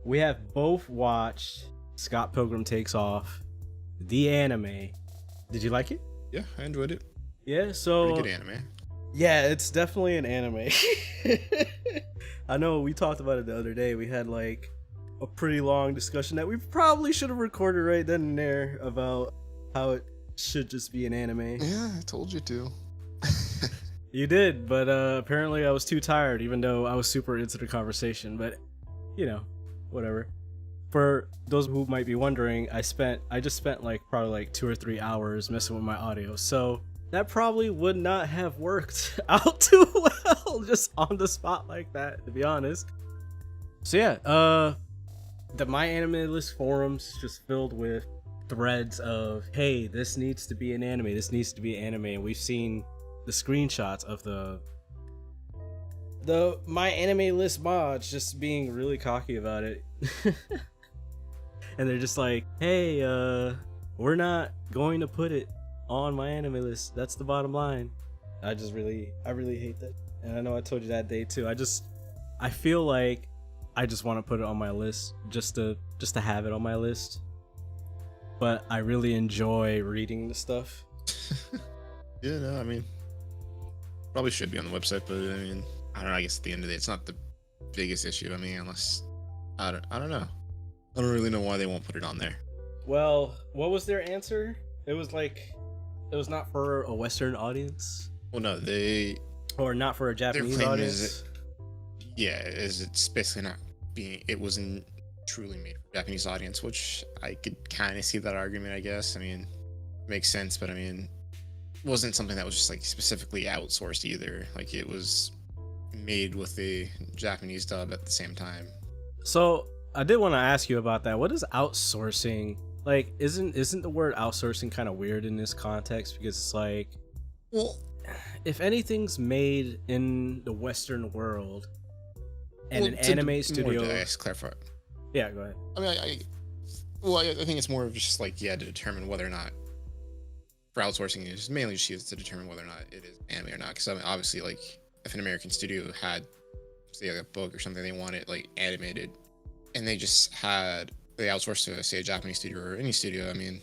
we have both watched Scott Pilgrim Takes Off, the anime. Did you like it? Yeah, I enjoyed it. Yeah, so Pretty good anime. yeah, it's definitely an anime. I know we talked about it the other day. We had like a pretty long discussion that we probably should have recorded right then and there about how it should just be an anime. Yeah, I told you to. You did, but apparently I was too tired, even though I was super into the conversation. But you know, whatever. For those who might be wondering, I just spent like probably like 2 or 3 hours messing with my audio, so that probably would not have worked out too well just on the spot like that, to be honest. So yeah, the MyAnimeList forums just filled with threads of, hey, this needs to be an anime, this needs to be an anime, and we've seen the screenshots of the MyAnimeList mods just being really cocky about it. And they're just like, hey, we're not going to put it on MyAnimeList. That's the bottom line. I really hate that. And I know I told you that day too. I feel like I just want to put it on my list just to have it on my list. But I really enjoy reading the stuff. Yeah, no, I mean, probably should be on the website, but I mean, I don't know. I guess at the end of the day, it's not the biggest issue. I mean, unless I don't know. I don't really know why they won't put it on there. Well, what was their answer? It was like, it was not for a Western audience. Well, no, Or not for a Japanese audience. It's basically not being. It wasn't truly made for a Japanese audience, which I could kind of see that argument. I guess. I mean, makes sense, but I mean, it wasn't something that was just like specifically outsourced either. Like it was made with a Japanese dub at the same time. So I did want to ask you about that. What is outsourcing? Like, isn't the word outsourcing kind of weird in this context? Because it's like, well, if anything's made in the Western world and an anime studio, clarify. Yeah, go ahead. I mean, I think it's more of just like, yeah, to determine whether or not for outsourcing, it's mainly just used to determine whether or not it is anime or not. Because I mean, obviously, like if an American studio had, say, like a book or something they wanted like animated, and they outsourced to, say, a Japanese studio or any studio, I mean,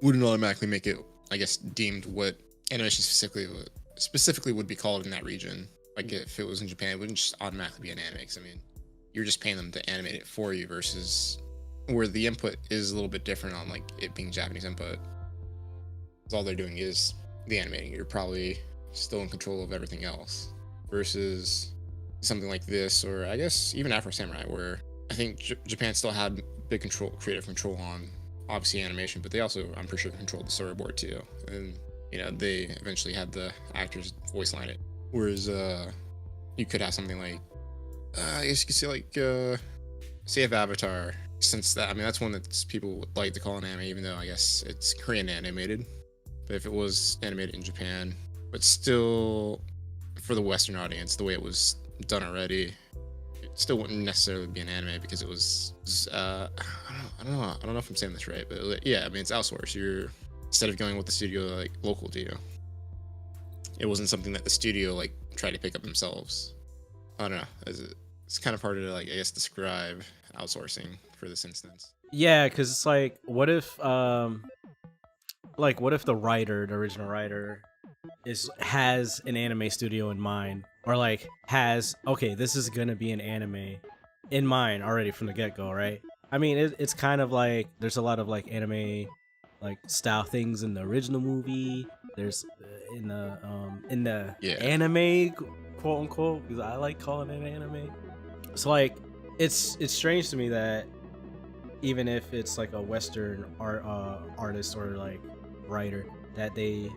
wouldn't automatically make it, I guess, deemed what animation specifically would be called in that region. Like if it was in Japan, it wouldn't just automatically be an anime. Because I mean, you're just paying them to animate it for you, versus where the input is a little bit different on like it being Japanese input. Because all they're doing is the animating. You're probably still in control of everything else. Versus something like this, or I guess even Afro Samurai, where I think Japan still had big creative control on obviously animation, but they also, I'm pretty sure, controlled the storyboard too. And you know, they eventually had the actors voice line it. Whereas you could have something like, I guess you could say like, say if Avatar, since that, I mean, that's one that people would like to call an anime, even though I guess it's Korean animated. But if it was animated in Japan, but still for the Western audience, the way it was done already, it still wouldn't necessarily be an anime, because it was I don't know if I'm saying this right, but yeah, I mean, it's outsourced. You're, instead of going with the studio like local to you, it wasn't something that the studio like tried to pick up themselves. I don't know. It's kind of hard to like, I guess, describe outsourcing for this instance. Yeah, because it's like, what if the original writer has an anime studio in mind, or like has, okay, this is gonna be an anime in mind already from the get-go, right? I mean, it's kind of like there's a lot of like anime like style things in the original movie. There's in the anime, quote unquote, because I like calling it anime. So like it's strange to me that even if it's like a Western artist or like writer, that they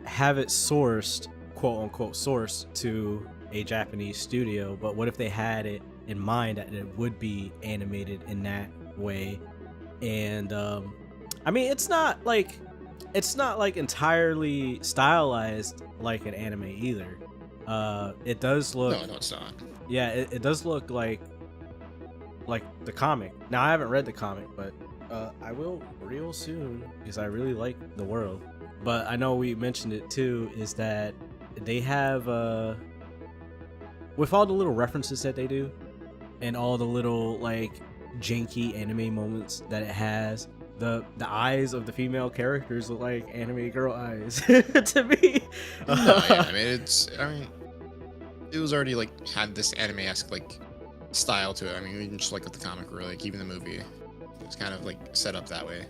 have it sourced, quote unquote sourced, to a Japanese studio. But what if they had it in mind that it would be animated in that way? And I mean, it's not like entirely stylized like an anime either. It does look, no, it's not. Yeah, it does look like the comic. Now I haven't read the comic, but I will real soon, because I really like the world. But I know we mentioned it too, is that they have with all the little references that they do, and all the little like janky anime moments that it has. The eyes of the female characters look like anime girl eyes to me. No, yeah, I mean it was already like had this anime-esque like style to it. I mean, even just like with the comic or like even the movie, it's kind of like set up that way.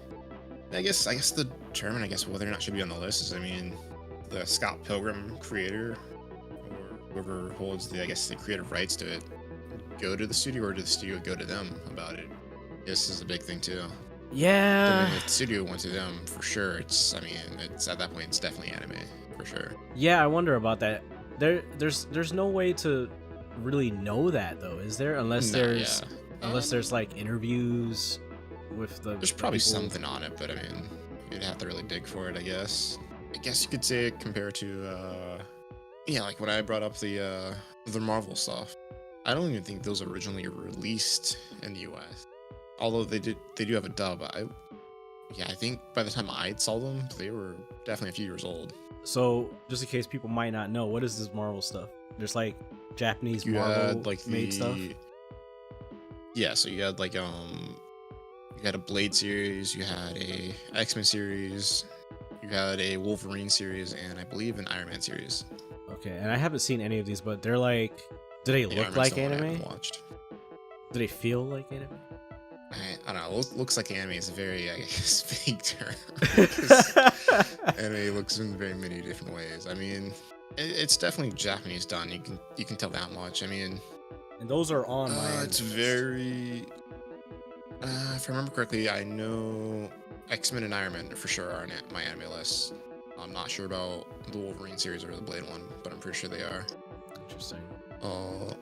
I guess the term, I guess whether or not it should be on the list is, I mean, the Scott Pilgrim creator or whoever holds the, I guess, the creative rights to it, go to the studio, or did the studio go to them about it? This is a big thing too. Yeah. I mean, if the studio went to them, for sure, it's at that point, it's definitely anime, for sure. Yeah, I wonder about that. There's no way to really know that though, is there? Unless there's like interviews with the There's probably people. something on it, but I mean, you'd have to really dig for it, I guess. I guess you could say compared to, yeah, like when I brought up the Marvel stuff. I don't even think those originally released in the US. Although they do have a dub. I think by the time I saw them, they were definitely a few years old. So, just in case people might not know, what is this Marvel stuff? There's like Japanese Marvel made stuff. Yeah, so you had like you had a Blade series, you had a X-Men series, you had a Wolverine series, and I believe an Iron Man series. Okay, and I haven't seen any of these, but they're like, do they look like anime? Do they feel like anime? I don't know. Looks like anime is a very, I guess, vague term. Anime looks in very many different ways. I mean, it's definitely Japanese done. You can tell that much. I mean, and those are on my. It's very. If I remember correctly, I know X-Men and Iron Man for sure are on my anime list. I'm not sure about the Wolverine series or the Blade one, but I'm pretty sure they are. Interesting. I'm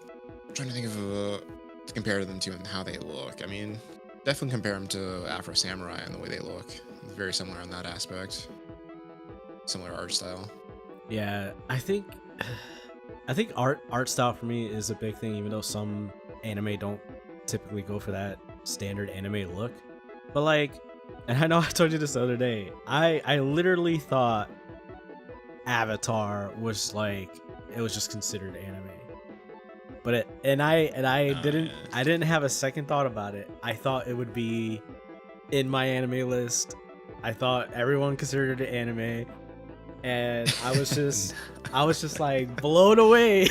trying to think of to compare them to and how they look. I mean, definitely compare them to Afro Samurai and the way they look. Very similar in that aspect. Similar art style. Yeah, I think art style for me is a big thing, even though some anime don't typically go for that standard anime look. But like, and I know I told you this the other day, I literally thought Avatar was like, it was just considered anime. But I didn't have a second thought about it. I thought it would be in my anime list. I thought everyone considered it anime, and I was just like blown away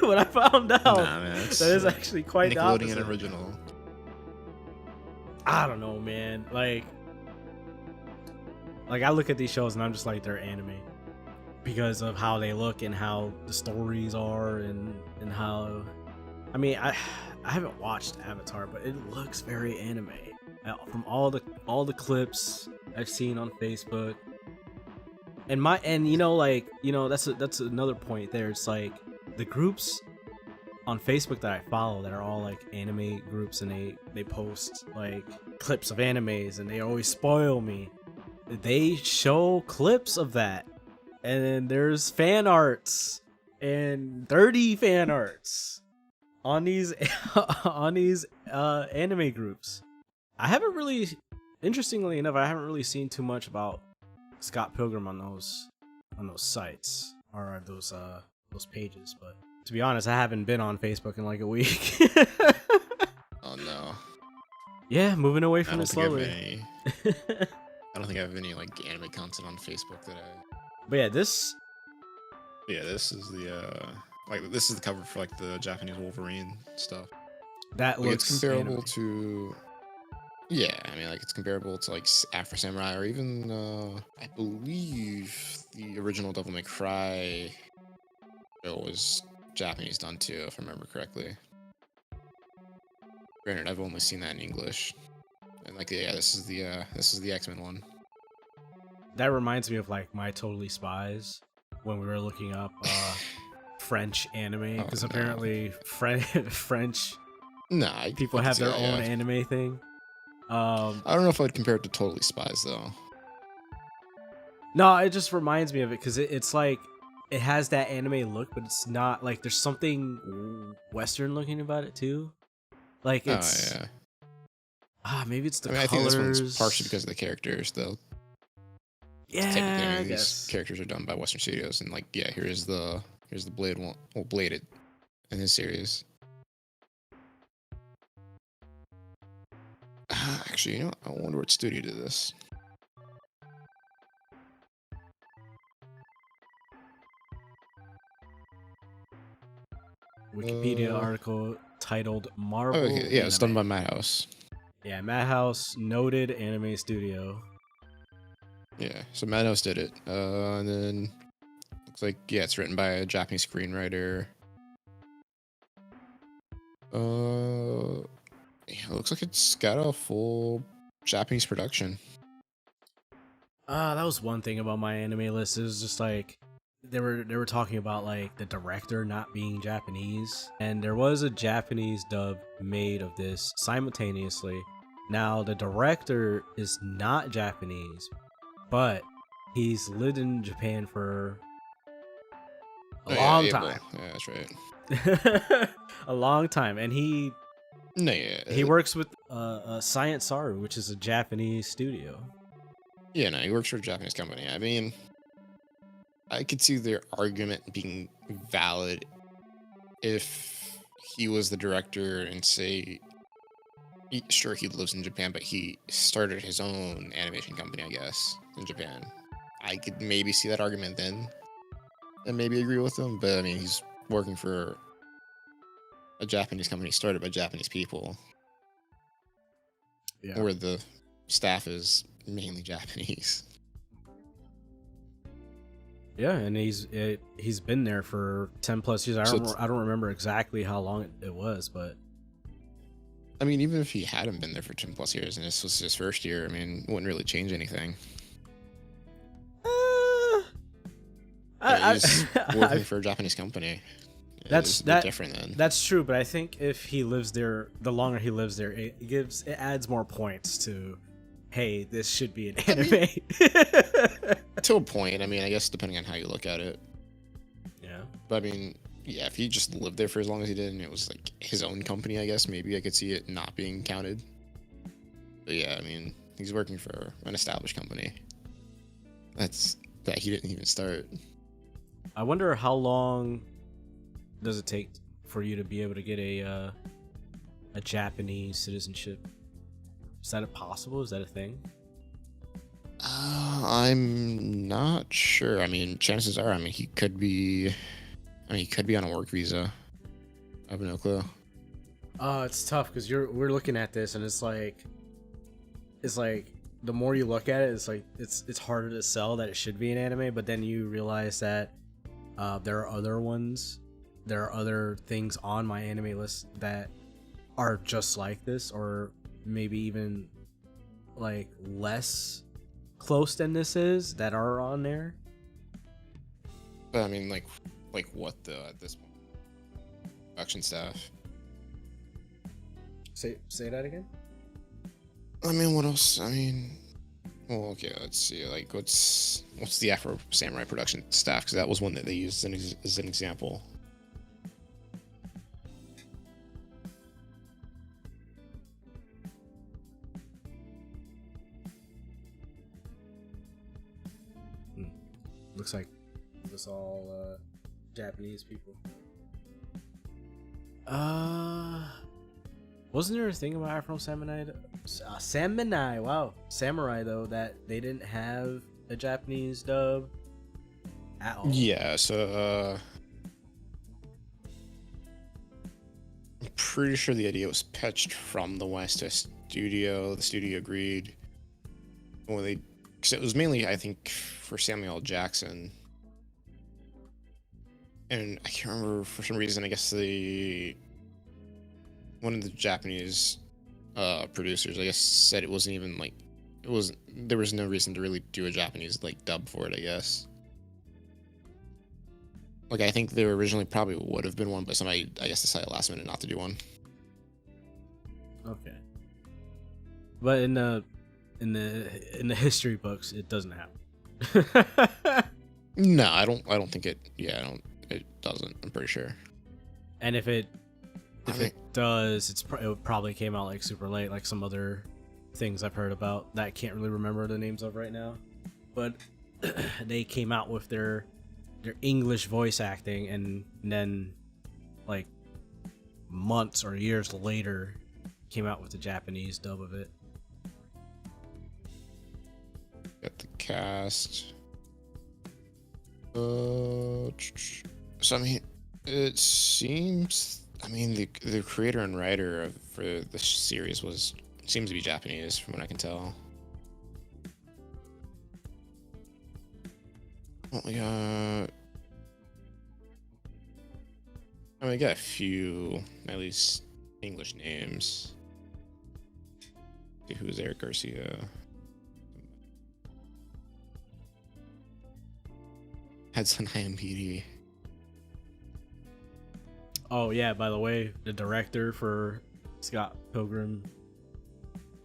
when I found out that it's actually quite the opposite. Nickelodeon original. I don't know, man. Like I look at these shows and I'm just like, they're anime because of how they look and how the stories are and how. I mean, I haven't watched Avatar, but it looks very anime from all the clips I've seen on Facebook. And you know, that's another point there. It's like the groups on Facebook that I follow that are all like anime groups, and they post like clips of animes, and they always spoil me. They show clips of that, and then there's fan arts and 30 fan arts on these anime groups. I haven't really, interestingly enough, I haven't really seen too much about Scott Pilgrim on those sites or those pages, but to be honest, I haven't been on Facebook in like a week. Oh no. Yeah, moving away from it slowly. I don't think I have any like anime content on Facebook that I. But yeah, this is this is the cover for like the Japanese Wolverine stuff. That like, looks it's comparable anime. To. Yeah, I mean, like it's comparable to like Afro Samurai or even I believe the original Devil May Cry show was Japanese done too, if I remember correctly. Granted, I've only seen that in English. And like, yeah, this is the X-Men one. That reminds me of like My Totally Spies when we were looking up French anime, because apparently French people have their own anime thing. I don't know if I'd compare it to Totally Spies though. No, it just reminds me of it because it's like it has that anime look, but it's not like there's something Western looking about it too. Like it's maybe it's the colors. I think this one's partially because of the characters though. Yeah, I these guess characters are done by Western studios, and like here's the Blade one, Bladed in his series. Actually, you know, I wonder what studio did this. Wikipedia article titled Marvel. Oh, okay. Yeah, it's done by Anime. Madhouse. Yeah, Madhouse, noted anime studio. Yeah, so Madhouse did it. And then looks like, yeah, it's written by a Japanese screenwriter. Yeah, it looks like it's got a full Japanese production. That was one thing about my anime list. It was just like they were talking about like the director not being Japanese, and there was a Japanese dub made of this simultaneously. Now the director is not Japanese, but he's lived in Japan for a long time. Yeah, that's right. A long time, and he works with Science Saru, which is a Japanese studio. Yeah, no, he works for a Japanese company. I mean, I could see their argument being valid if he was the director and say, sure, he lives in Japan, but he started his own animation company, I guess, in Japan. I could maybe see that argument then and maybe agree with him, but I mean, he's working for a Japanese company started by Japanese people, where the staff is mainly Japanese. Yeah, and he's been there for 10 plus years. I don't remember exactly how long it was, but I mean, even if he hadn't been there for 10 plus years and this was his first year, I mean, it wouldn't really change anything. He's working for a Japanese company. That's different then. That's true, but I think if he lives there, the longer he lives there, it adds more points to, hey, this should be an anime. To a point. I mean, I guess depending on how you look at it. Yeah. But I mean, yeah, if he just lived there for as long as he did and it was like his own company, I guess maybe I could see it not being counted. But yeah, I mean, he's working for an established company. That he didn't even start. I wonder how long does it take for you to be able to get a Japanese citizenship? Is that possible? Is that a thing? I'm not sure. I mean, chances are, he could be on a work visa. I have no clue. It's tough because we're looking at this and it's like the more you look at it, it's like it's harder to sell that it should be an anime, but then you realize that there are other ones. There are other things on my anime list that are just like this, or maybe even like less close than this is that are on there. But I mean, like what at this point? Production staff. Say that again. I mean, what else? I mean, well, okay, let's see. Like, what's the Afro Samurai production staff? Because that was one that they used as an example. Looks like it's all Japanese people. Wasn't there a thing about Afro Samurai? Samurai though, that they didn't have a Japanese dub at all. Yeah, so I'm pretty sure the idea was pitched from the West to a studio. The studio agreed. Because it was mainly, I think, for Samuel L. Jackson. And I can't remember, for some reason, I guess one of the Japanese producers, I guess, said it wasn't even like, there was no reason to really do a Japanese like dub for it, I guess. Like, I think there originally probably would have been one, but somebody, I guess, decided last minute not to do one. Okay. But in the history books, it doesn't happen. No, I don't think it. Yeah, it doesn't. I'm pretty sure. And if it does, it probably came out like super late, like some other things I've heard about that I can't really remember the names of right now. But they came out with their English voice acting, and then like months or years later came out with the Japanese dub of it. cast. So I mean, it seems. I mean, the creator and writer for the series seems to be Japanese, from what I can tell. Well, we got. I mean, we got a few, at least, English names. See who's Eric Garcia. That's on IMDb. Oh yeah, by the way, the director for Scott Pilgrim,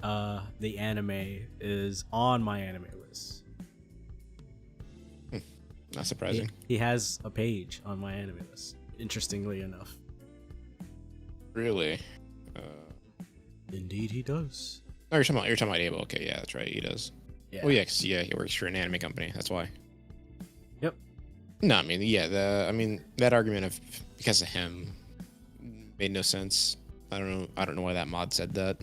the anime is on MyAnimeList. Not surprising. He has a page on MyAnimeList. Interestingly enough. Really? Indeed, he does. Oh, you're talking about Abel. Okay, yeah, that's right. He does. Yeah. Oh yeah, 'cause, yeah, he works for an anime company. That's why. Yep. No, I mean, yeah, that argument of because of him made no sense. I don't know why that mod said that.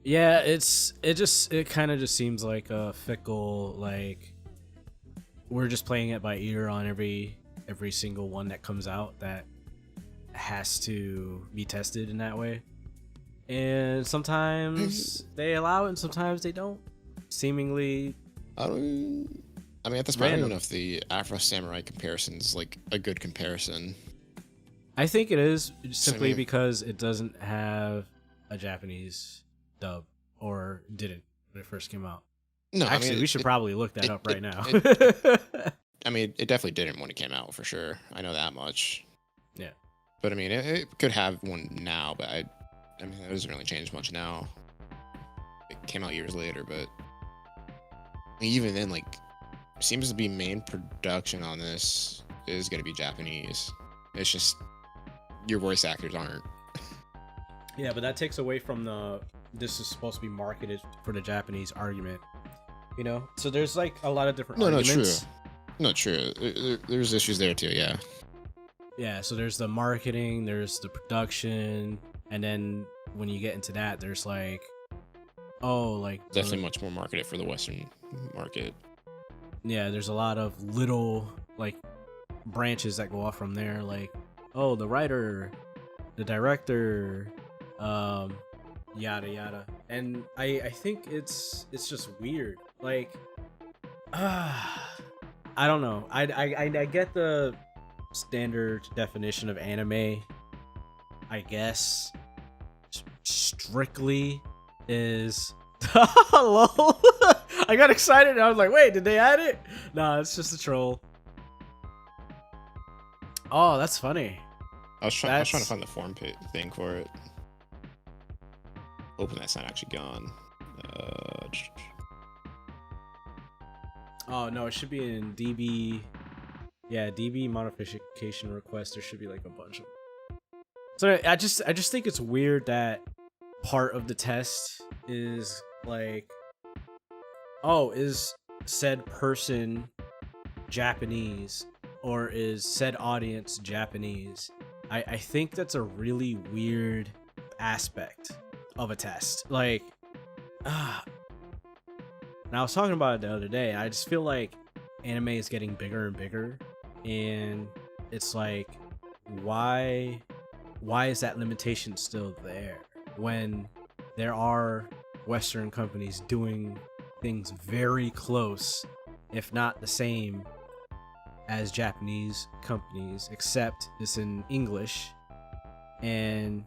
Yeah, it kind of just seems like a fickle, like we're just playing it by ear on every single one that comes out that has to be tested in that way. And sometimes they allow it and sometimes they don't. Seemingly I mean, at this point, I don't know if the Afro Samurai comparison is like a good comparison. I think it is simply I mean, because it doesn't have a Japanese dub, or didn't when it first came out. No, Actually, I mean, we should probably look that up right now. I mean, it definitely didn't when it came out, for sure. I know that much. Yeah. But I mean, it could have one now, but I mean, it doesn't really change much now. It came out years later, but even then, like, seems to be main production on this is going to be Japanese. It's just your voice actors aren't. Yeah, but that takes away from this is supposed to be marketed for the Japanese argument. You know? So there's like a lot of different arguments. No, true. There's issues there too, yeah. Yeah, so there's the marketing, there's the production, and then when you get into that, there's like, Definitely much more marketed for the Western market. Yeah, there's a lot of little like branches that go off from there, like, oh, the writer, the director, yada yada. And I think it's just weird. Like, I don't know. I get the standard definition of anime, I guess. Strictly is lol. I got excited and I was like, wait, did they add it? Nah, it's just a troll. Oh, that's funny. I was trying to find the form thing for it. Hoping that's not actually gone. Oh no, it should be in DB. Yeah, DB modification request. There should be like a bunch of. So I just think it's weird that part of the test is like, oh, is said person Japanese or is said audience Japanese? I think that's a really weird aspect of a test. Like, and I was talking about it the other day. I just feel like anime is getting bigger and bigger, and it's like, why is that limitation still there when there are Western companies doing things very close, if not the same, as Japanese companies, except it's in English. And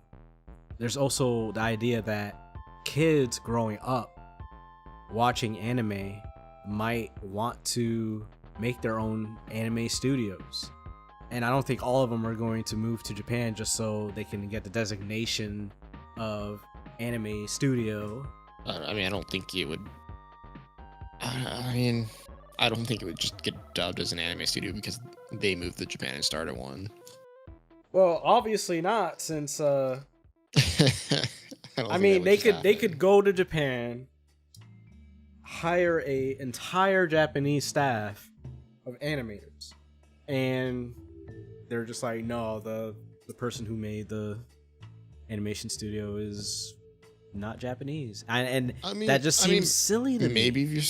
there's also the idea that kids growing up watching anime might want to make their own anime studios. And I don't think all of them are going to move to Japan just so they can get the designation of anime studio. I mean, I don't think it would. I don't think it would just get dubbed as an anime studio because they moved to Japan and started one. Well, obviously not, since I mean, they could go to Japan, hire a entire Japanese staff of animators, and they're just like, no, the person who made the animation studio is not Japanese, and I mean, that just seems silly to me. Maybe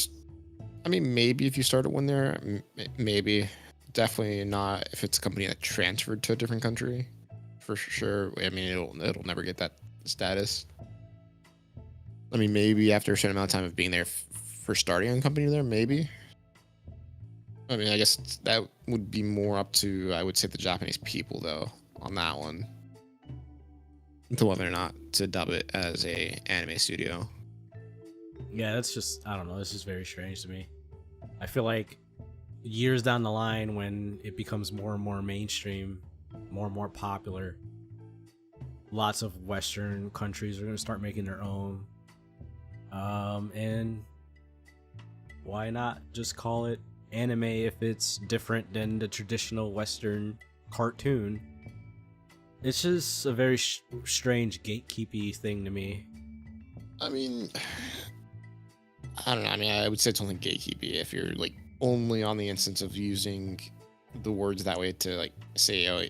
I mean, maybe if you started one there, maybe. Definitely not if it's a company that transferred to a different country, for sure. I mean, it'll never get that status. I mean, maybe after a certain amount of time of being there for starting a company there, maybe. I mean, I guess that would be more up to, I would say, the Japanese people, though, on that one, to whether or not to dub it as a anime studio. Yeah, that's just, I don't know. This is very strange to me. I feel like years down the line, when it becomes more and more mainstream, more and more popular, lots of Western countries are going to start making their own. And why not just call it anime if it's different than the traditional Western cartoon? It's just a very strange gatekeepy thing to me. I mean, I don't know. I mean, I would say it's only gatekeepy if you're like only on the instance of using the words that way to like say, oh,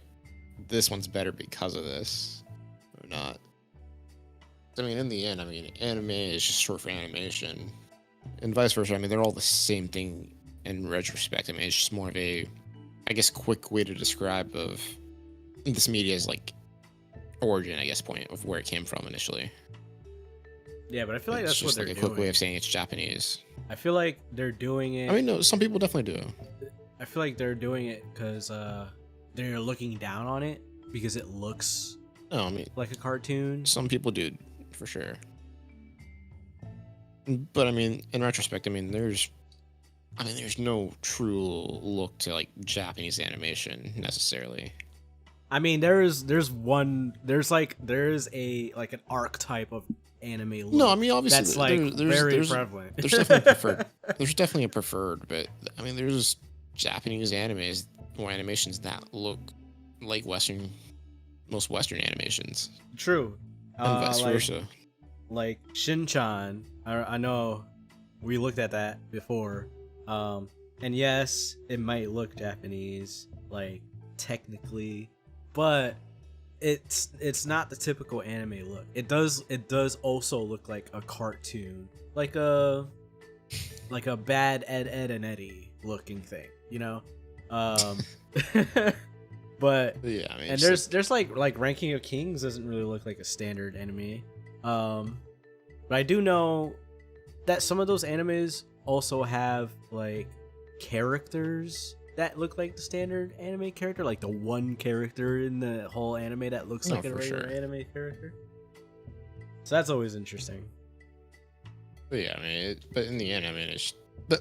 this one's better because of this, or not. I mean, in the end, I mean, anime is just short for animation, and vice versa. I mean, they're all the same thing in retrospect. I mean, it's just more of a, I guess, quick way to describe of this media's like origin, I guess, point of where it came from initially. Yeah, but I feel like that's what they're doing. It's just like a quick way of saying it's Japanese. I feel like they're doing it. I mean, no, some people definitely do. I feel like they're doing it because they're looking down on it because it looks I mean, like a cartoon. Some people do, for sure. But I mean, in retrospect, I mean, there's no true look to like Japanese animation necessarily. I mean, there's an archetype of anime look. No, I mean, obviously that's like very prevalent. There's definitely preferred. There's definitely a preferred, but I mean, there's Japanese animes or animations that look like most Western animations. True. And vice versa. Like Shin-chan, I know we looked at that before. And yes, it might look Japanese, like technically, but it's not the typical anime look. It does also look like a cartoon, like a bad Ed and Eddie looking thing, you know. But yeah, I mean, and there's like Ranking of Kings doesn't really look like a standard anime. But I do know that some of those animes also have like characters that look like the standard anime character, like the one character in the whole anime that looks like a regular anime character. So that's always interesting. But yeah, I mean, but in the end, I mean,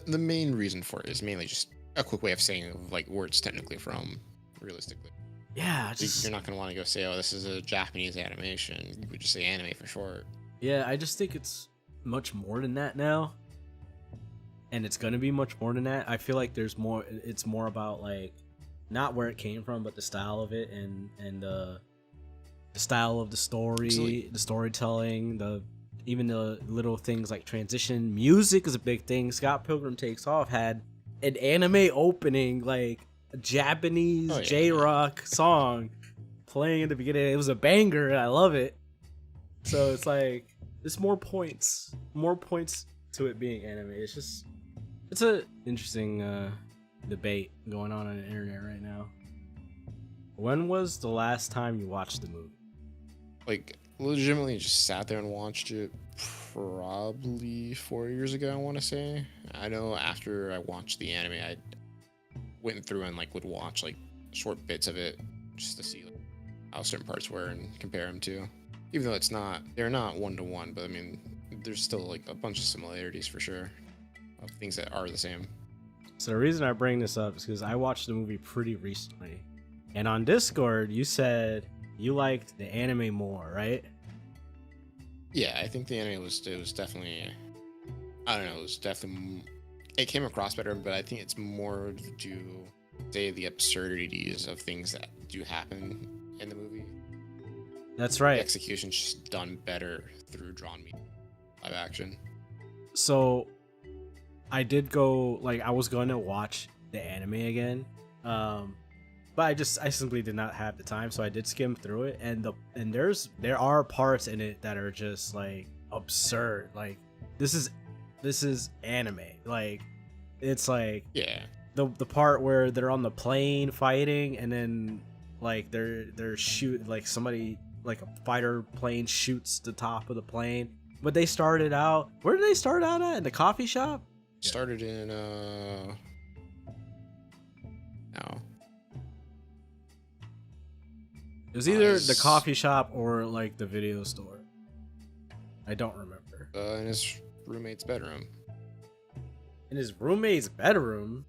the main reason for it is mainly just a quick way of saying like where it's technically from, realistically. Yeah, you're not gonna want to go say, oh, this is a Japanese animation. You would just say anime for short. Yeah, I just think it's much more than that now. And it's gonna be much more than that. I feel like there's more. It's more about like not where it came from, but the style of it and the style of the story, Absolutely. The storytelling, even the little things like transition. Music is a big thing. Scott Pilgrim Takes Off had an anime opening, like a Japanese J-rock song playing in the beginning. It was a banger, and I love it. So it's like there's more points to it being anime. It's a interesting debate going on the internet right now. When was the last time you watched the movie? Like, legitimately just sat there and watched it probably 4 years ago, I want to say. I know after I watched the anime, I went through and like would watch like short bits of it just to see like, how certain parts were and compare them to. Even though they're not one-to-one, but I mean, there's still like a bunch of similarities for sure of things that are the same. So the reason I bring this up is because I watched the movie pretty recently, and on Discord you said you liked the anime more, right? Yeah, I think the anime was definitely, I don't know, it came across better, but I think it's more to say the absurdities of things that do happen in the movie. That's right. The execution's just done better through drawn media, live action. So I did go, like, I was going to watch the anime again, but I simply did not have the time, so I did skim through it, and there are parts in it that are just like absurd. Like this is anime. Like it's like Yeah. the part where they're on the plane fighting, and then like they're shoot like somebody like a fighter plane shoots the top of the plane. But they started out. Where did they start out at? In the coffee shop? Started in no. It was either the coffee shop or like the video store. I don't remember. In his roommate's bedroom. In his roommate's bedroom?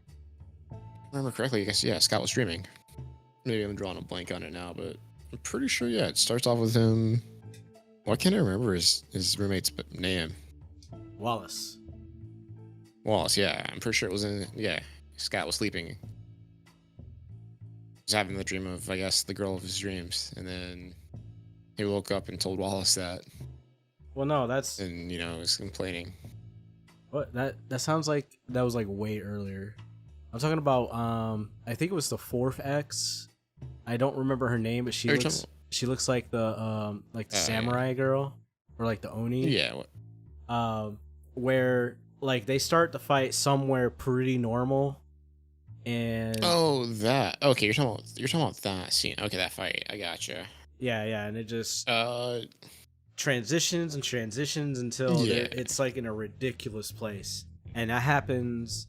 If I remember correctly, I guess, yeah, Scott was streaming. Maybe I'm drawing a blank on it now, but I'm pretty sure, yeah, it starts off with him. Why can't I remember his roommate's name? Wallace. Wallace, yeah. I'm pretty sure it was in, yeah, Scott was sleeping. He's having the dream of, I guess, the girl of his dreams. And then he woke up and told Wallace that. Well, no, that's... And, you know, was complaining. What? That sounds like that was like way earlier. I'm talking about, I think it was the fourth X. I don't remember her name, but she looks like the samurai girl, or like the Oni. Yeah. Where like they start the fight somewhere pretty normal, and that. Okay, you're talking about that scene. Okay, that fight. I gotcha. Yeah, and it just transitions until it's like in a ridiculous place, and that happens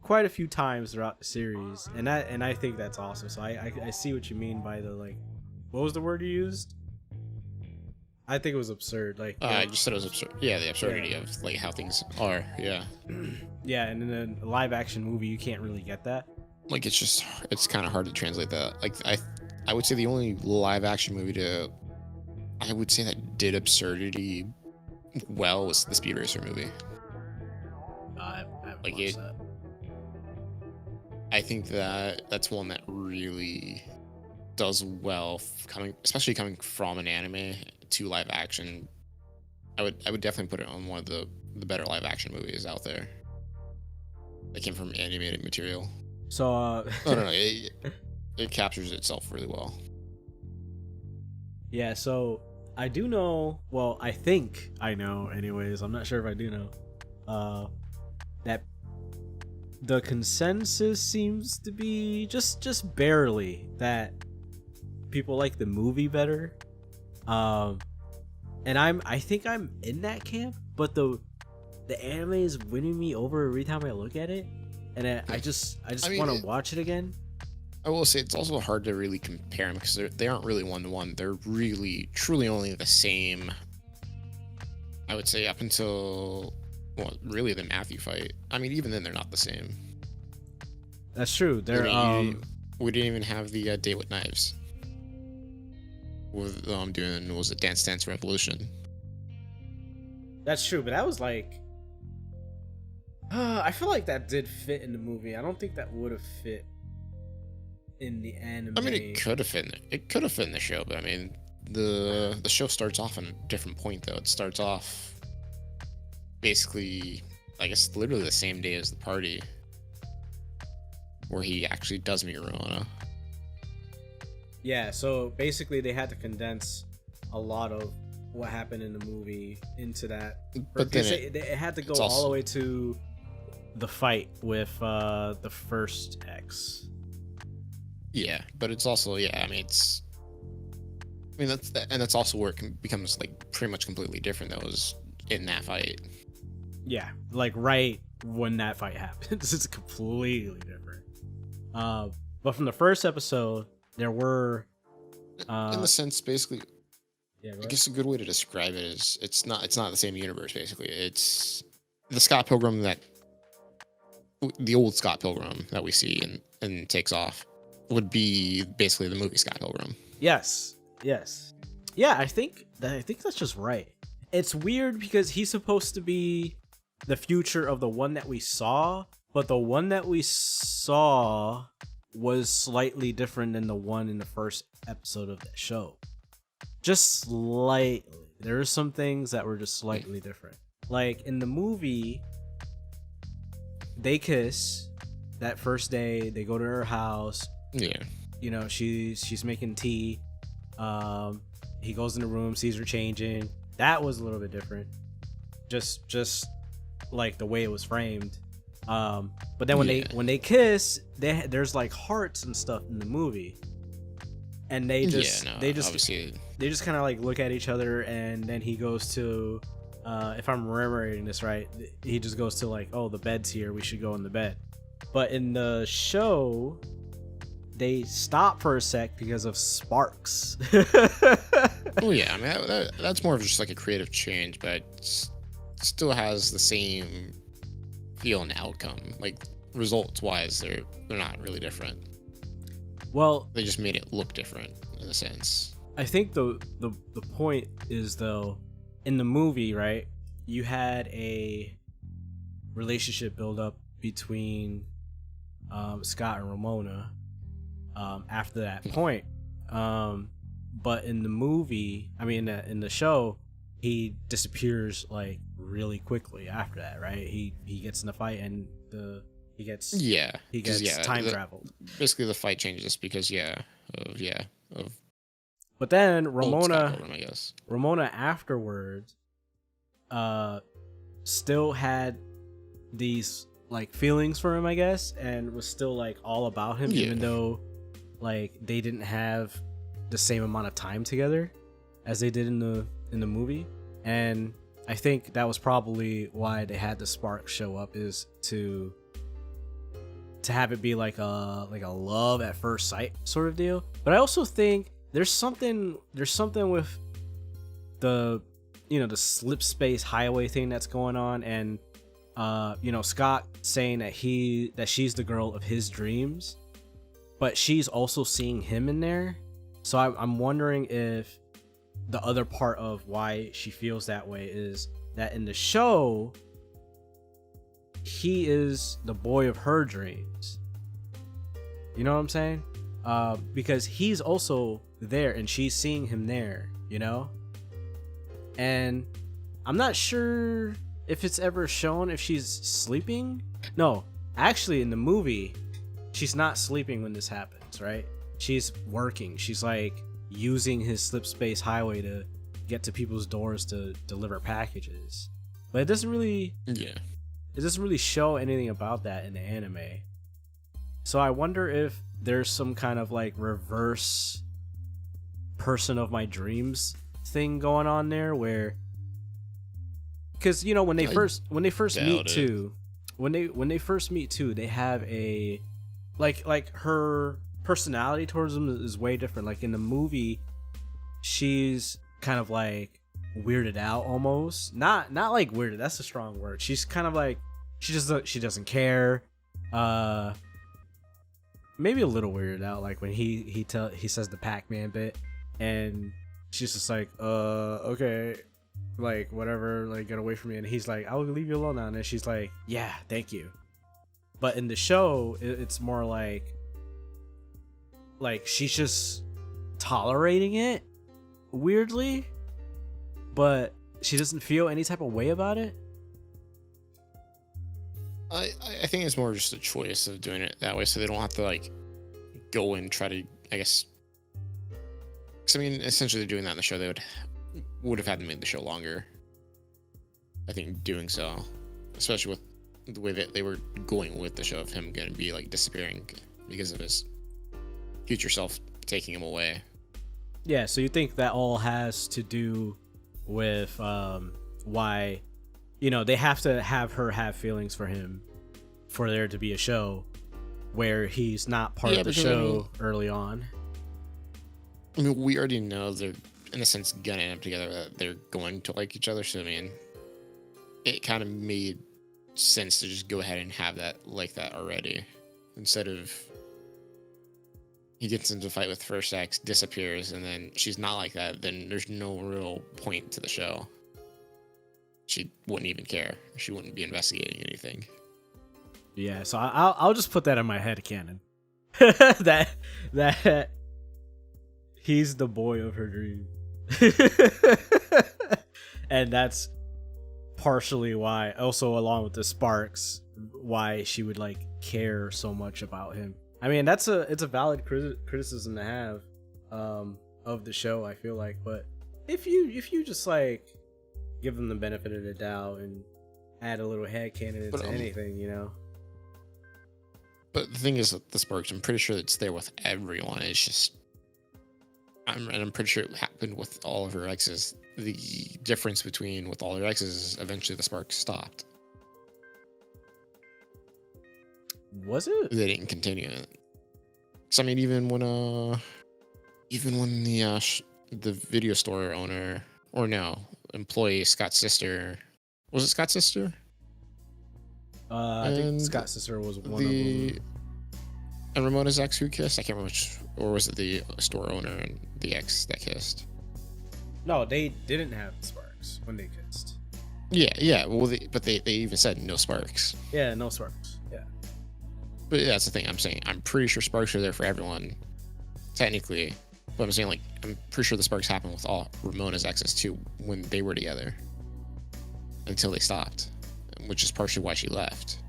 quite a few times throughout the series, and I think that's awesome. So I see what you mean by the, like, what was the word you used? I think it was absurd. Like, I just said it was absurd. Yeah, the absurdity of like how things are. Yeah. Yeah, and in a live action movie, you can't really get that. Like, it's kind of hard to translate that. Like, I would say the only live action movie that did absurdity well was the Speed Racer movie. I haven't like watched that. I think that's one that really does well, especially coming from an anime to live action. I would definitely put it on one of the better live action movies out there that came from animated material. So no, it captures itself really well. Yeah, so I do know, well, I think I know anyways, I'm not sure if I do know, that the consensus seems to be just barely that people like the movie better. And I think I'm in that camp, but the anime is winning me over every time I look at it, and I just want to watch it again. I will say it's also hard to really compare them because they aren't really one-to-one. They're really, truly only the same. I would say up until, well, really the Matthew fight. I mean, even then they're not the same. That's true. They're we didn't even have the Date with Knives. With doing, was it Dance Dance Revolution? That's true, but that was like, I feel like that did fit in the movie. I don't think that would have fit in the anime. I mean, it could have fit in the show, but I mean, the show starts off on a different point though. It starts off basically, I guess, literally the same day as the party, where he actually does meet Ruona. Yeah, so basically they had to condense a lot of what happened in the movie into that. But then it had to go all the way to the fight with the first X. Yeah, but it's also, yeah, I mean, that's also where it becomes like pretty much completely different. That was in that fight. Yeah, like right when that fight happens, it's completely different. But from the first episode, there were in the sense, basically, yeah, I guess a good way to describe it is it's not the same universe. Basically, it's the Scott Pilgrim the old Scott Pilgrim that we see in Takes Off would be basically the movie Scott Pilgrim. Yes. Yeah, I think that's just right. It's weird because he's supposed to be the future of the one that we saw, but the one that we saw was slightly different than the one in the first episode of that show. Just slightly. There are some things that were just slightly different. Like in the movie, they kiss that first day. They go to her house. Yeah. You know, she's making tea. He goes in the room, sees her changing. That was a little bit different. Just like the way it was framed. But then when they kiss, there's like hearts and stuff in the movie, and they just kind of like look at each other, and then he goes to, if I'm remembering this right, he just goes to like, oh, the bed's here, we should go in the bed. But in the show, they stop for a sec because of sparks. Oh yeah, I mean that's more of just like a creative change, but still has the same feel and outcome. Like results wise, they're not really different. Well, they just made it look different in a sense. I think the point is, though, in the movie, right, you had a relationship build up between Scott and Ramona after that point. But in the movie, I mean, in the show, he disappears like really quickly after that, right? He gets in the fight and he gets time traveled. Basically, the fight changes because of. But then Ramona, I guess. Ramona afterwards, still had these like feelings for him, I guess, and was still like all about him, even though like they didn't have the same amount of time together as they did in the movie. And I think that was probably why they had the spark show up, is to have it be like a love at first sight sort of deal. But I also think there's something with the the slip space highway thing that's going on, and Scott saying that she's the girl of his dreams, but she's also seeing him in there. So I'm wondering if the other part of why she feels that way is that in the show, he is the boy of her dreams. You know what I'm saying? Because he's also there and she's seeing him there, And I'm not sure if it's ever shown if she's sleeping. No, actually in the movie, she's not sleeping when this happens, right? She's working. She's like using his slip space highway to get to people's doors to deliver packages. But it doesn't really show anything about that in the anime. So I wonder if there's some kind of like reverse person of my dreams thing going on there, where, because when they first meet too, when they first meet too, they have a like her personality towards him is way different. Like in the movie, she's kind of like weirded out almost. Not like weirded, that's a strong word. She's kind of like she doesn't care. Maybe a little weirded out, like when he says the Pac-Man bit, and she's just like, okay, like whatever, like get away from me. And he's like, I'll leave you alone now. And then she's like, yeah, thank you. But in the show, it's more like she's just tolerating it weirdly, but she doesn't feel any type of way about it. I think it's more just a choice of doing it that way, so they don't have to like go and try to, I guess, because I mean, essentially they're doing that in the show. They would have had to make the show longer, I think, doing so, especially with the way that they were going with the show of him going to be like disappearing because of his future self taking him away. Yeah, so you think that all has to do with why they have to have her have feelings for him for there to be a show where he's not part of the show early on. I mean, we already know they're, in a sense, gonna end up together, that they're going to like each other. So, I mean, it kind of made sense to just go ahead and have that like that already, instead of he gets into a fight with First X, disappears, and then she's not like that. Then there's no real point to the show. She wouldn't even care. She wouldn't be investigating anything. Yeah, so I'll just put that in my head canon. that he's the boy of her dream. And that's partially why, also along with the sparks, why she would like care so much about him. I mean, it's a valid criticism to have of the show, I feel like. But if you just like give them the benefit of the doubt and add a little headcanon into anything, But the thing is that the sparks, I'm pretty sure it's there with everyone. It's just, I'm pretty sure it happened with all of her exes. The difference between with all her exes is eventually the sparks stopped. Was it? They didn't continue it. So I mean, even when the video store owner, or no, employee, Scott's sister, was it Scott's sister? I think Scott's sister was one of them. And Ramona's ex who kissed? I can't remember which, or was it the store owner and the ex that kissed? No, they didn't have sparks when they kissed. Yeah. Well, but they even said no sparks. Yeah, no sparks. Yeah. But yeah, that's the thing I'm saying. I'm pretty sure sparks are there for everyone, technically. But I'm saying, like, I'm pretty sure the sparks happened with all Ramona's exes too when they were together, until they stopped, which is partially why she left.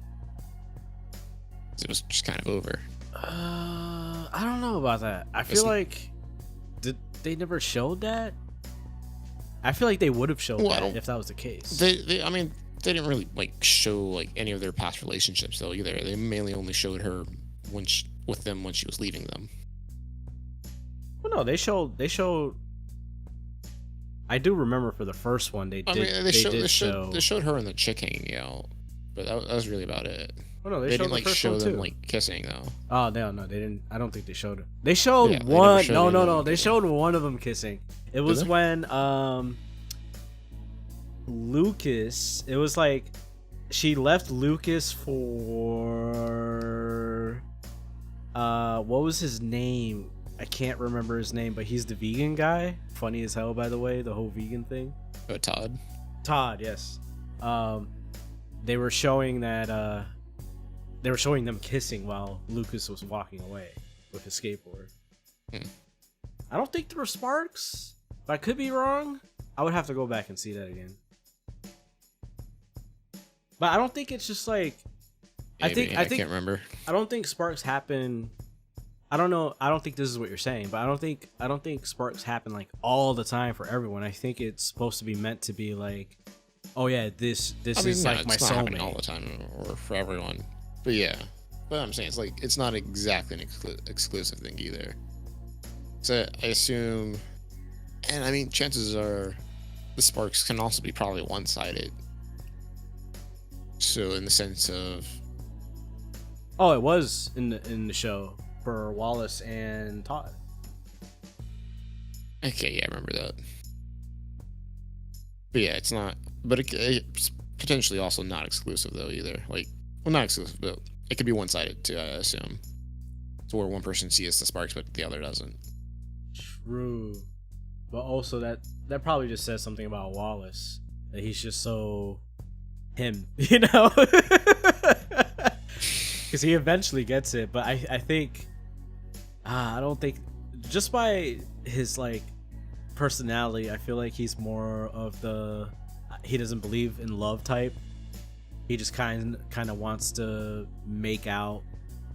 It was just kind of over. I don't know about that. I feel like they never showed that. I feel like they would have showed that if that was the case. I mean, they didn't really like show like any of their past relationships though either. They mainly only showed her with them when she was leaving them. Well, no, they showed. I do remember for the first one they showed her in the chick hanging, but that was really about it. Oh no, they didn't showed like show them like kissing though. Oh no, they didn't. I don't think they showed it. They showed one. No. They showed one of them kissing. It was when Lucas. It was like she left Lucas for what was his name? I can't remember his name, but he's the vegan guy. Funny as hell, by the way, the whole vegan thing. Oh, Todd. Todd, yes. They were showing that they were showing them kissing while Lucas was walking away with his skateboard. I don't think there were sparks, but I could be wrong. I would have to go back and see that again. But I don't think it's just like Maybe. I can't remember. I don't think sparks happen. I don't know. I don't think this is what you're saying, but I don't think sparks happen like all the time for everyone. I think it's supposed to be meant to be like, oh yeah, this is like my soulmate all the time or for everyone. But yeah, but I'm saying it's not exactly an exclusive thing either. So I assume, and I mean, chances are the sparks can also be probably one-sided. So in the sense of, oh, it was in the show for Wallace and Todd. Okay, yeah, I remember that. But yeah, it's not. But it's potentially also not exclusive though either. Like, well, not exclusive, but it could be one-sided too. I assume. So where one person sees the sparks, but the other doesn't. True, but also that probably just says something about Wallace, that he's just so him, you know. Because he eventually gets it, but I think I don't think, just by his like personality, I feel like he's more of the he doesn't believe in love type. He just kind of wants to make out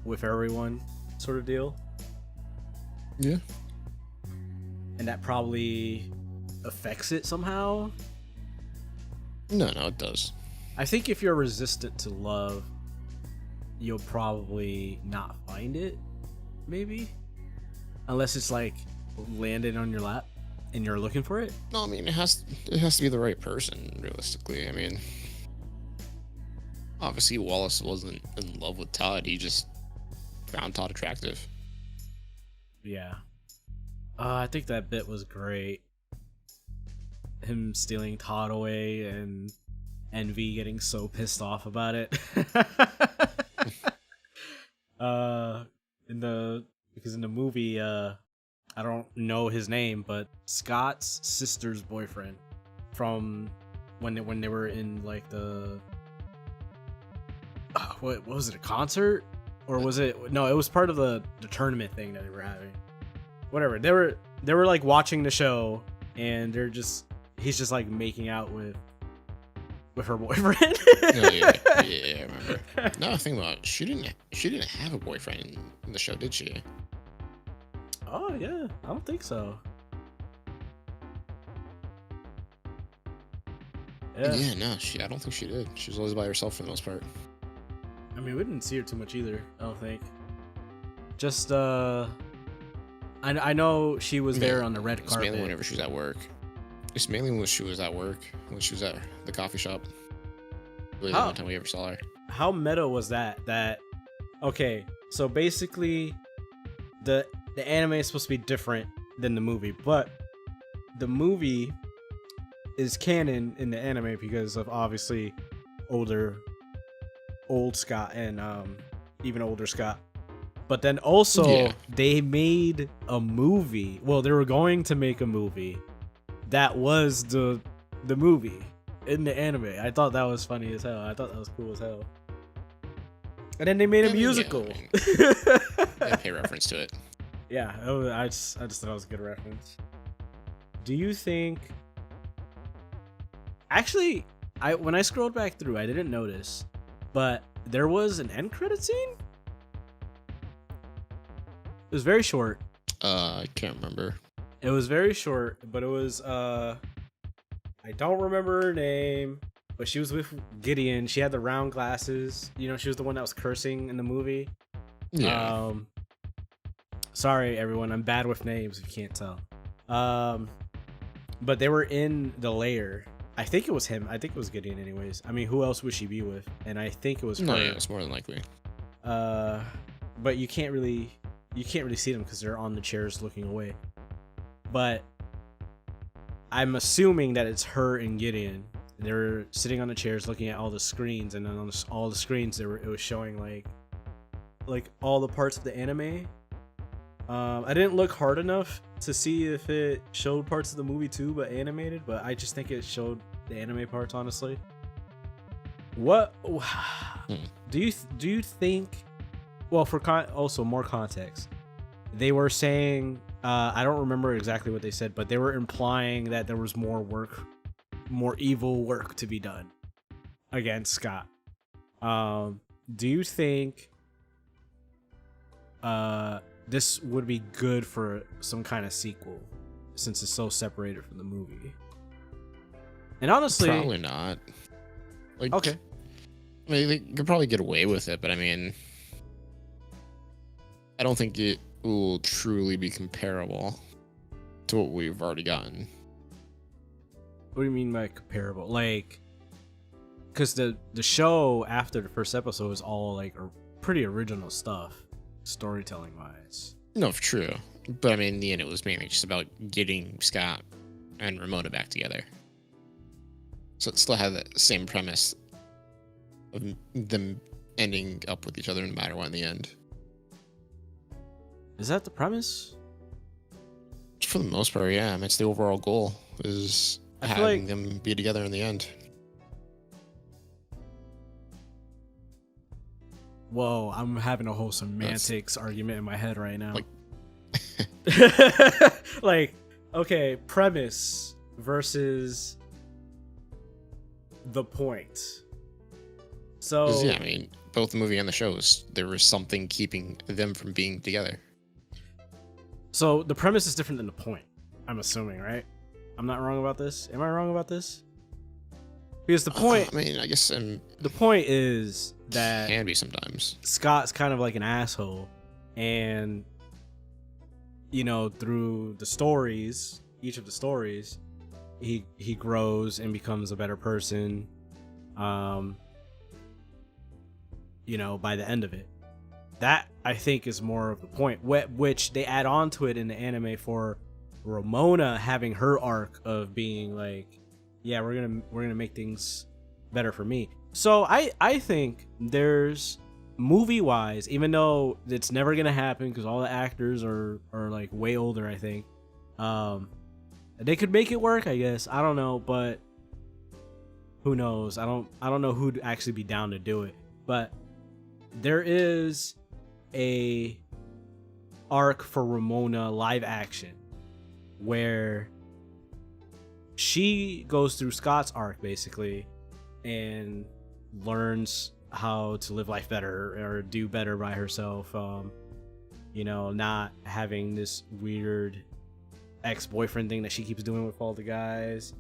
with everyone sort of deal. Yeah. And that probably affects it somehow. No, it does. I think if you're resistant to love, you'll probably not find it, maybe. Unless it's like landed on your lap and you're looking for it. No, I mean, it has to be the right person, realistically. I mean, obviously Wallace wasn't in love with Todd. He just found Todd attractive. Yeah. I think that bit was great. Him stealing Todd away and Envy getting so pissed off about it. Because in the movie, I don't know his name, but Scott's sister's boyfriend from when they were in like the what was it, a concert? Or was it, no, it was part of the tournament thing that they were having. Whatever. They were like watching the show and he's just like making out with her boyfriend. yeah, I remember. Now I think about it, she didn't have a boyfriend in the show, did she? Oh yeah, I don't think so. Yeah, no, I don't think she did. She was always by herself for the most part. I mean, we didn't see her too much either, I don't think. Just I know she was there on the red carpet. Mainly whenever she was at work. It's mainly when she was at work, when she was at the coffee shop. Really, the only time we ever saw her. How meta was that? Okay, so basically, the anime is supposed to be different than the movie, but the movie is canon in the anime because of obviously old Scott and even older Scott. But then also they made a movie. Well, they were going to make a movie that was the movie in the anime. I thought that was funny as hell. I thought that was cool as hell. And then they made a musical. They pay reference to it. Yeah, I just thought it was a good reference. Do you think? Actually, when I scrolled back through, I didn't notice, but there was an end credit scene. It was very short. I can't remember. It was very short, but it was I don't remember her name, but she was with Gideon. She had the round glasses. You know, she was the one that was cursing in the movie. Yeah. Sorry everyone, I'm bad with names if you can't tell. But they were in the lair. I think it was him. I think it was Gideon anyways. I mean, who else would she be with? And I think it was her. No, yeah, it's more than likely. But you can't really see them because they're on the chairs looking away. But I'm assuming that it's her and Gideon. They're sitting on the chairs looking at all the screens, and then on all the screens it was showing like all the parts of the anime. I didn't look hard enough to see if it showed parts of the movie too, but animated. But I just think it showed the anime parts, honestly. What do you think? Well, for also more context, they were saying I don't remember exactly what they said, but they were implying that there was more evil work to be done against Scott. Do you think this would be good for some kind of sequel since it's so separated from the movie? And honestly, probably not. Like, okay, I mean, they could probably get away with it, but I mean, I don't think it will truly be comparable to what we've already gotten. What do you mean by comparable? Like, because the show after the first episode is all like pretty original stuff, storytelling wise. No, true. But I mean, in the end, it was mainly just about getting Scott and Ramona back together. So it still had the same premise of them ending up with each other no matter what in the end. Is that the premise? For the most part, yeah. I mean, it's the overall goal is having them be together in the end. Whoa, I'm having a whole semantics argument in my head right now. Like, okay, premise versus the point. So yeah, I mean, both the movie and the shows, there was something keeping them from being together. So the premise is different than the point, I'm assuming, right? I'm not wrong about this. Am I wrong about this? Because the point, I mean, I guess the point is that can be sometimes Scott's kind of like an asshole, and you know, through the stories, each of the stories, he grows and becomes a better person. You know, by the end of it, that I think is more of the point, which they add on to it in the anime for Ramona having her arc of being like, yeah, we're gonna make things better for me. So I think there's, movie wise, even though it's never gonna happen because all the actors are like way older, I think they could make it work, I guess. I don't know, but who knows? I don't know who'd actually be down to do it. But there is a arc for Ramona live action where she goes through Scott's arc basically and learns how to live life better or do better by herself. You know, not having this weird ex-boyfriend thing that she keeps doing with all the guys.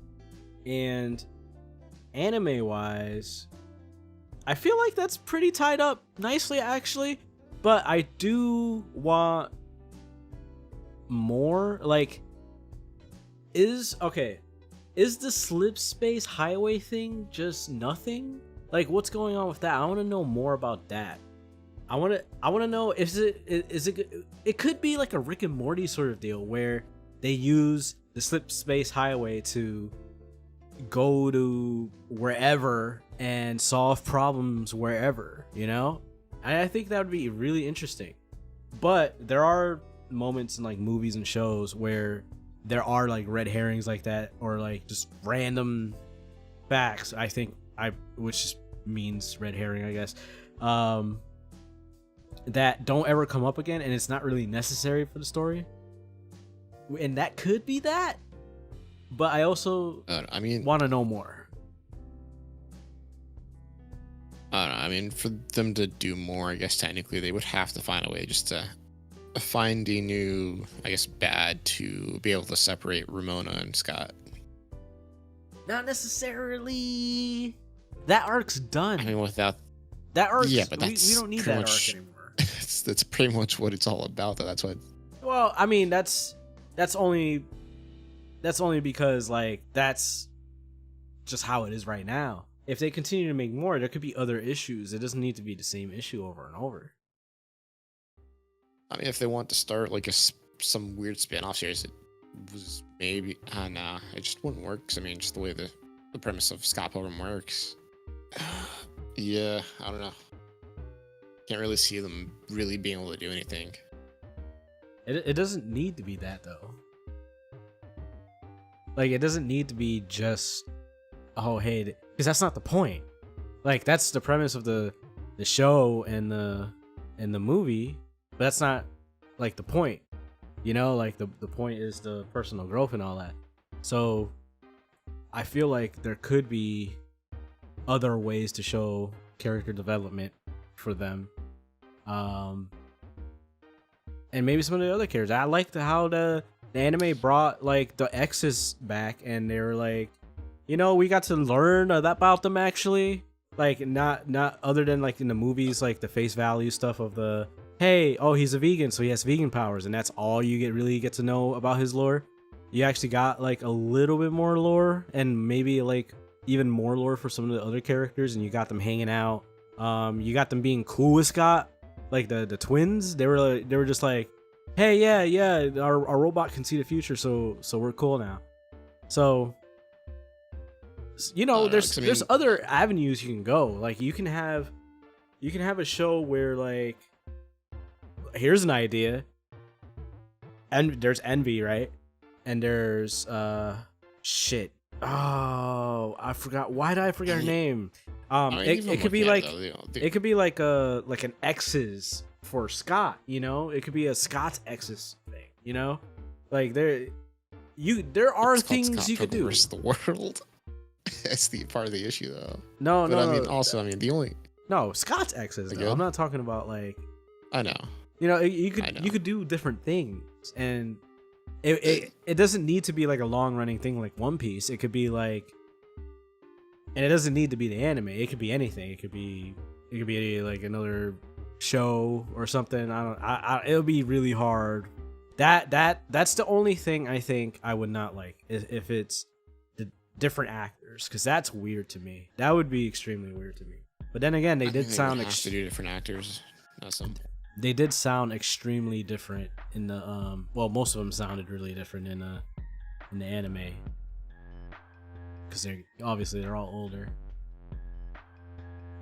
And anime wise, I feel like that's pretty tied up nicely, actually. But I do want more. Like, is the slip space highway thing just nothing? Like, what's going on with that? I want to know more about that. I want to know, is it could be like a Rick and Morty sort of deal where they use the slip space highway to go to wherever and solve problems wherever, you know? I think that would be really interesting. But there are moments in like movies and shows where there are like red herrings like that, or like just random facts, which just means red herring, I guess, that don't ever come up again, and it's not really necessary for the story. And that could be that, but I also want to know more. I don't know. I mean, for them to do more, I guess technically they would have to find a way just to find a new, I guess, bad to be able to separate Ramona and Scott. Not necessarily. That arc's done. I mean, without that arc, yeah, but we don't need that arc anymore. That's pretty much what it's all about, though. That's what. Well, I mean, that's only because like that's just how it is right now. If they continue to make more, there could be other issues. It doesn't need to be the same issue over and over. I mean, if they want to start like some weird spin-off series, it was maybe nah, it just wouldn't work. 'Cause, I mean, just the way the premise of Scott Pilgrim works. Yeah, I don't know. Can't really see them really being able to do anything. It doesn't need to be that though. Like, it doesn't need to be just, oh hey, because that's not the point. Like, that's the premise of the show and the movie, but that's not like the point. You know, like the point is the personal growth and all that. So I feel like there could be other ways to show character development for them. And maybe some of the other characters. I liked how the anime brought like the exes back, and they were like, you know, we got to learn about them actually. Like, not other than like in the movies, like the face value stuff of the, hey, oh, he's a vegan, so he has vegan powers, and that's all you really get to know about his lore. You actually got like a little bit more lore, and maybe like even more lore for some of the other characters, and you got them hanging out. You got them being cool with Scott, like the twins. They were just like, hey, yeah, our robot can see the future, so we're cool now. So, you know, there's other avenues you can go. Like, you can have a show where, like, here's an idea, and there's Envy, right? And there's shit. Oh, I forgot. Why did I forget her name? It could be like it could be like an X's for Scott. You know, it could be a Scott's X's thing. You know, like there are things you could do. Versus the world. That's the part of the issue, though. No. The only Scott's X's. I'm not talking about like. I know. You know, you could do different things, and it doesn't need to be like a long running thing like One Piece. It could be like, and it doesn't need to be the anime. It could be anything. It could be like another show or something. It'll be really hard. That's the only thing I think I would not like if it's the different actors, because that's weird to me. That would be extremely weird to me. But then again, they did sound to do different actors. Not some. They did sound extremely different in the most of them sounded really different in the anime, because they're all older.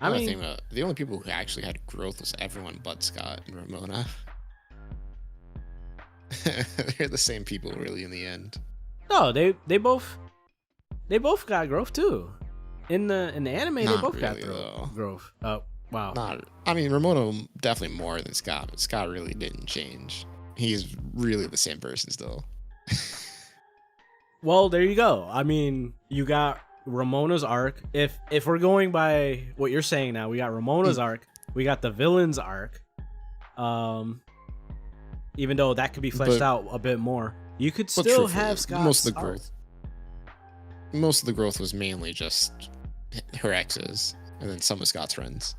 I mean, the only people who actually had growth was everyone but Scott and Ramona. They're the same people, really, in the end. No, they both got growth too. In the anime, they both really got growth. Oh, wow. Ramona definitely more than Scott, but Scott really didn't change. He's really the same person still. Well, there you go. I mean, you got Ramona's arc. If we're going by what you're saying now, we got Ramona's arc. We got the villain's arc. Even though that could be fleshed out a bit more, you could still have Scott's most of the growth was mainly just her exes. and then some of Scott's friends.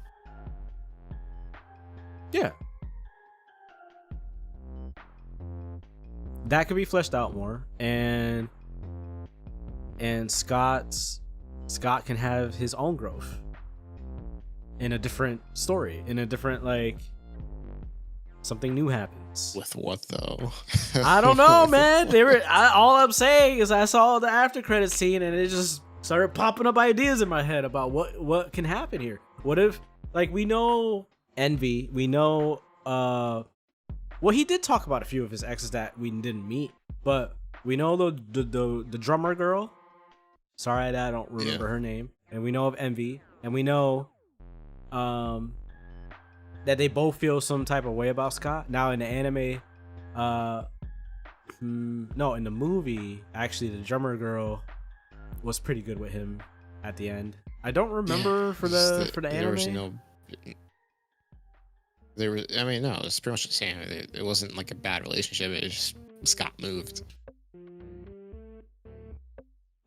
Yeah. That could be fleshed out more, and Scott can have his own growth in a different story, in a different, like, something new happens. With what though? I don't know, man. All I'm saying is I saw the after credit scene and it just started popping up ideas in my head about what can happen here. What if, like, we know Envy, we know well, he did talk about a few of his exes that we didn't meet, but we know the drummer girl. Sorry that I don't remember her name. And we know of Envy, and we know that they both feel some type of way about Scott. Now in the anime, no, in the movie, actually the drummer girl was pretty good with him at the end. I don't remember for the anime. No, it's pretty much the same. It wasn't like a bad relationship. It was just Scott moved.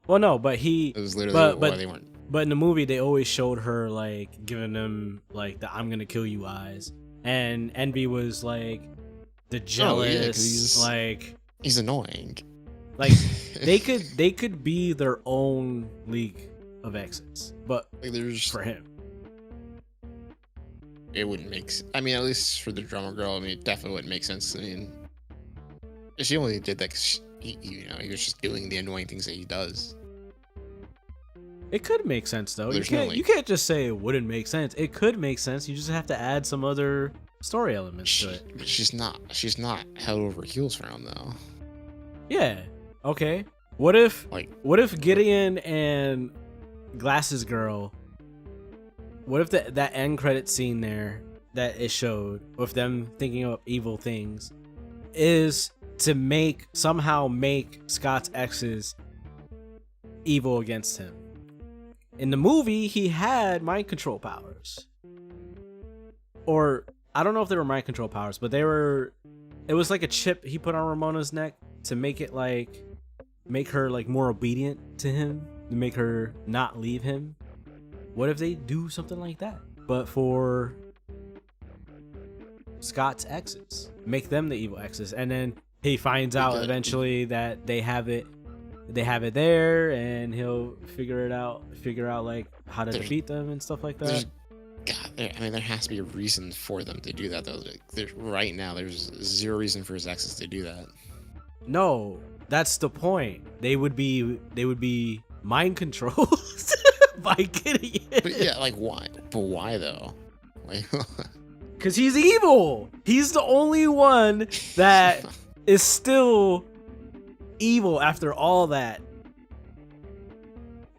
Well, no, but it was literally why they weren't. But in the movie, they always showed her, like, giving them, like, the "I'm gonna kill you" eyes, and Envy was like the jealous, he's annoying. Like they could be their own league of exes, but like, for him, it wouldn't make. I mean, at least for the drummer girl, I mean, it definitely wouldn't make sense. I mean, she only did that because he was just doing the annoying things that he does. It could make sense though. You can't just say it wouldn't make sense. It could make sense. You just have to add some other story elements to it. But she's not head over heels for him though. Yeah. Okay. What if Gideon and Glasses Girl? What if that end credit scene there that it showed with them thinking of evil things is to somehow make Scott's exes evil against him? In the movie, he had mind control powers. Or, I don't know if they were mind control powers, but it was like a chip he put on Ramona's neck to make her like more obedient to him, to make her not leave him. What if they do something like that, but for Scott's exes? Make them the evil exes, and then he finds out eventually that they have it there, and he'll figure out like how to defeat them and stuff like that. There has to be a reason for them to do that though. Right now, there's zero reason for his exes to do that. No, that's the point. They would be mind controlled by Gideon. But yeah, like why? But why though? Like, because he's evil. He's the only one that is still evil after all that.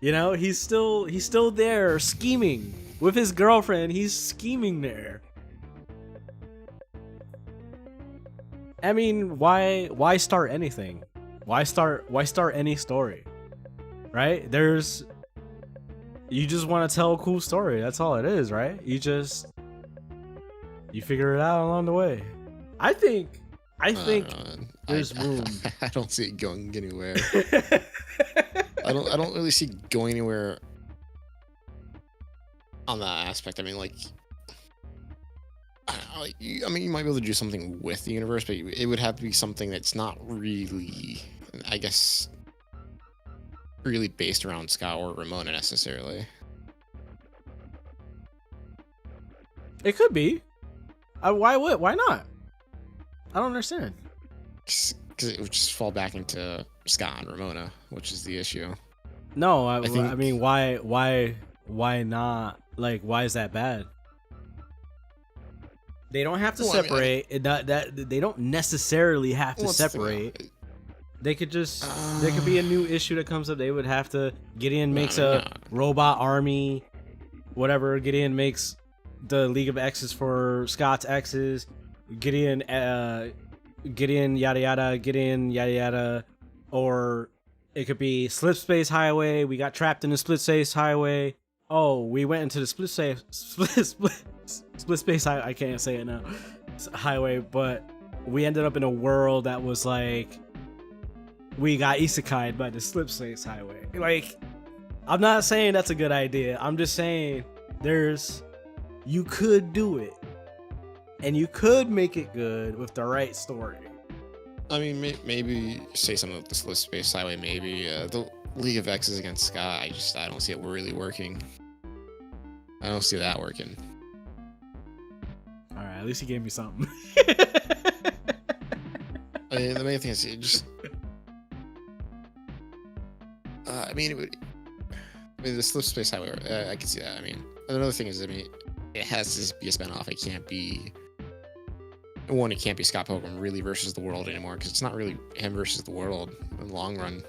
You know, he's still there scheming with his girlfriend. He's scheming there. I mean, why start anything? Why start any story? Right? You just want to tell a cool story. That's all it is, right? You figure it out along the way. I think there's room. I don't see it going anywhere. I don't really see it going anywhere on that aspect. I mean, like, you might be able to do something with the universe, but it would have to be something that's not really, I guess, really based around Scott or Ramona necessarily. It could be. Why not? I don't understand. Because it would just fall back into Scott and Ramona, which is the issue. No, I mean, why not? Like, why is that bad? They don't have to separate. They don't necessarily have to separate. They could just there could be a new issue that comes up. They would have to. Gideon makes a robot army, whatever. Gideon makes the League of Exes for Scott's exes. Gideon yada yada. Gideon yada yada. Or it could be Slip Space Highway. We got trapped in the Split Space Highway. Oh, we went into the Split Space Highway. I can't say it now. Highway, but we ended up in a world that was like we got isekai'd by the Slip Space Highway. Like, I'm not saying that's a good idea. I'm just saying you could do it, and you could make it good with the right story. I mean, maybe say something like this list space highway. Maybe the League of X's against Scott. I don't see it really working. I don't see that working. All right, at least he gave me something. I mean, the main thing is it just. I mean, the slip space highway. I can see that. I mean, another thing is, it has to be a spinoff. It can't be. One, it can't be Scott Pilgrim really versus the world anymore, because it's not really him versus the world in the long run.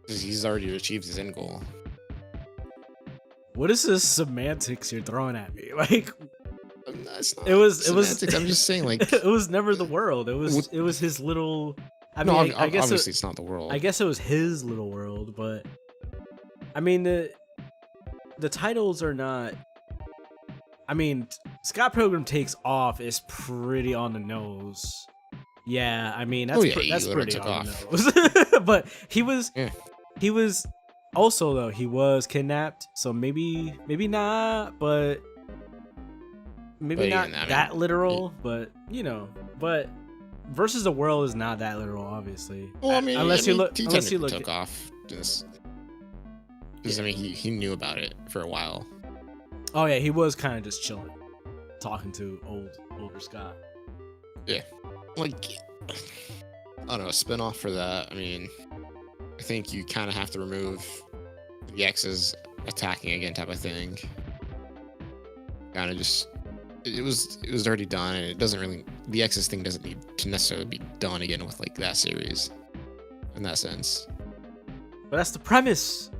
Because he's already achieved his end goal. What is this semantics you're throwing at me? Like, it was. I'm just saying, like, it was never the world. It was his little. I mean, I guess obviously it's not the world. I guess it was his little world, but I mean the titles are not. I mean, Scott Pilgrim Takes Off is pretty on the nose. Yeah, I mean that's pretty on the nose. But he was also though he was kidnapped, so maybe not, but maybe not that literal. But but versus the world is not that literal, obviously. Well, I mean, unless you look took off this because I mean he knew about it for a while. Oh yeah, he was kind of just chilling, talking to older Scott. Yeah, like I don't know, a spinoff for that. I mean, I think you kind of have to remove the X's attacking again type of thing. Kind of just it was already done, and it doesn't really the X's thing doesn't need to necessarily be done again with like that series in that sense. But that's the premise.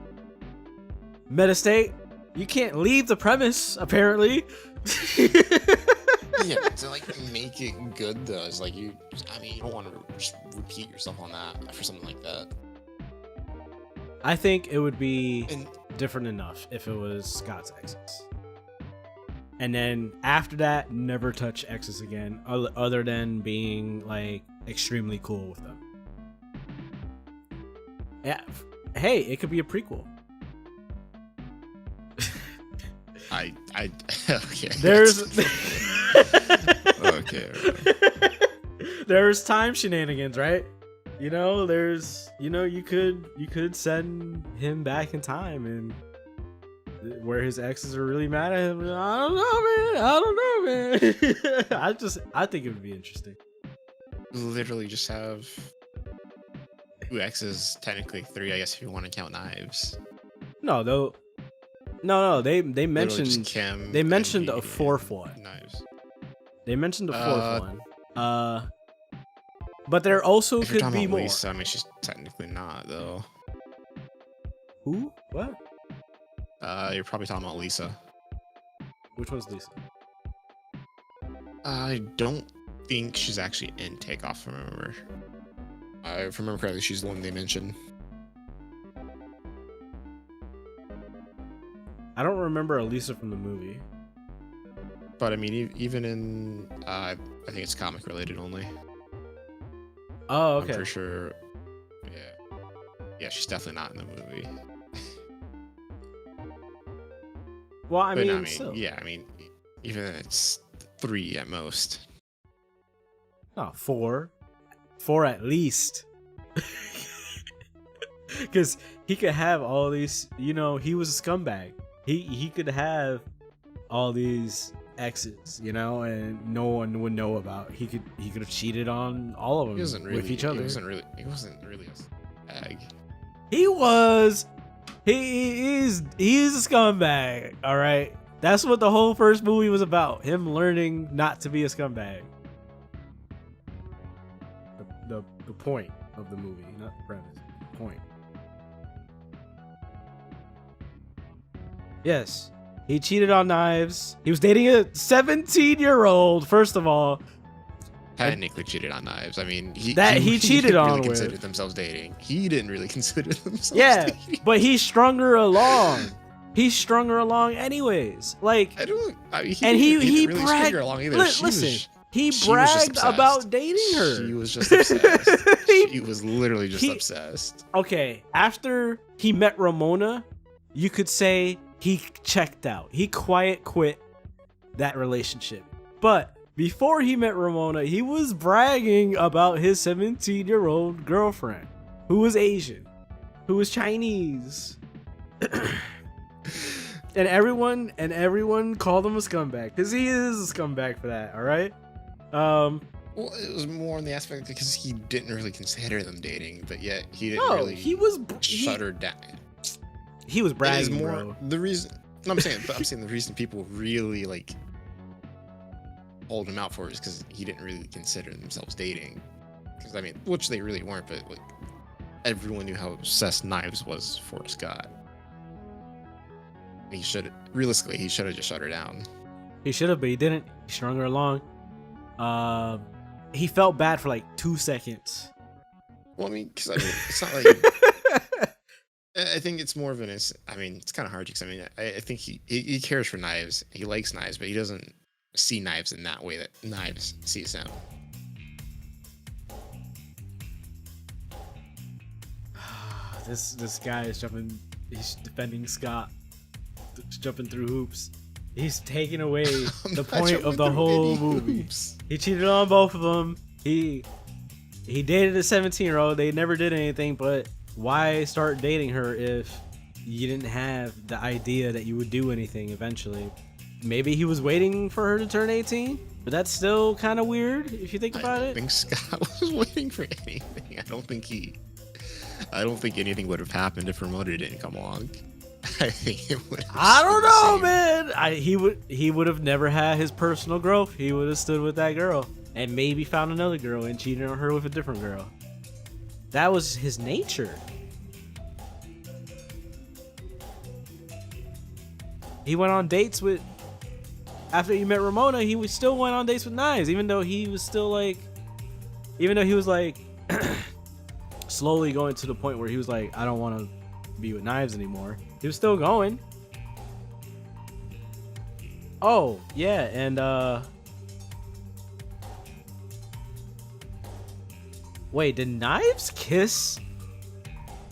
Medistate. You can't leave the premise, apparently. Yeah, to like make it good though, it's like you don't want to just repeat yourself on that for something like that. I think it would be different enough if it was Scott's exes. And then after that, never touch exes again, other than being like extremely cool with them. Yeah, hey, it could be a prequel. Okay. There's okay. There's time shenanigans, right? There's you could send him back in time and where his exes are really mad at him. I don't know, man. I think it would be interesting. Literally just have 2 exes, technically 3, I guess, if you want to count Knives. No, though. No, they mentioned a 4th one. Knives. They mentioned a 4th one. But there also could be more. Lisa, I mean, she's technically not though. Who? What? You're probably talking about Lisa. Which one's Lisa? I don't think she's actually in Takeoff. If I remember correctly, she's the one they mentioned. I don't remember Elisa from the movie. But I mean, even in, I think it's comic related only. Oh, okay. I'm for sure. Yeah, she's definitely not in the movie. Well, I mean, still. Yeah, I mean, even if it's 3 at most. No, 4. 4 at least. Because he could have all these, he was a scumbag. He could have all these exes, and no one would know about. He could have cheated on all of them with each other. He wasn't really a scumbag. He was. He's a scumbag. All right, that's what the whole first movie was about. Him learning not to be a scumbag. The point of the movie, not the premise. The point. Yes, he cheated on Knives. He was dating a 17-year-old. First of all, technically cheated on Knives. I mean, he cheated on really with. Considered themselves dating. He didn't really consider themselves. Yeah, dating. But he strung her along. He strung her along anyways. Like, he really bragged. her along either. Listen, he bragged about dating her. She was just obsessed. She was literally just obsessed. Okay, after he met Ramona, you could say he checked out. He quiet quit that relationship. But before he met Ramona, he was bragging about his 17-year-old girlfriend who was Asian, who was Chinese. And everyone called him a scumbag, because he is a scumbag for that, all right? Well, it was more in the aspect because he didn't really consider them dating, but yet he didn't really shut her down. He was bragging, It is more bro. the reason. No, I'm saying the reason people really like hold him out for is because he didn't really consider themselves dating. Because I mean, which they really weren't, but like everyone knew how obsessed Knives was for Scott. He should realistically he should have just shut her down. He should have, but he didn't. He strung her along. He felt bad for like 2 seconds. Well, I mean, because I mean, it's not like. I think it's more of an. I mean, it's kind of hard because I mean, I think he cares for Knives. He likes Knives, but he doesn't see Knives in that way that Knives sees him. This guy is jumping. He's defending Scott. Jumping through hoops. He's taking away the point of the whole movie. He cheated on both of them. He dated a 17-year-old. They never did anything, but why start dating her if you didn't have the idea that you would do anything eventually? Maybe he was waiting for her to turn 18, but that's still kind of weird if you think about it. I think Scott was waiting for anything. I don't think anything would have happened if Ramona didn't come along. I think it would. I don't know, man. He would have never had his personal growth. He would have stood with that girl and maybe found another girl and cheated on her with a different girl. That was his nature. He went on dates with. After he met Ramona, he still went on dates with Knives, even though he was like slowly going to the point where he was like, I don't want to be with Knives anymore. He was still going. Oh yeah, and wait, did Knives kiss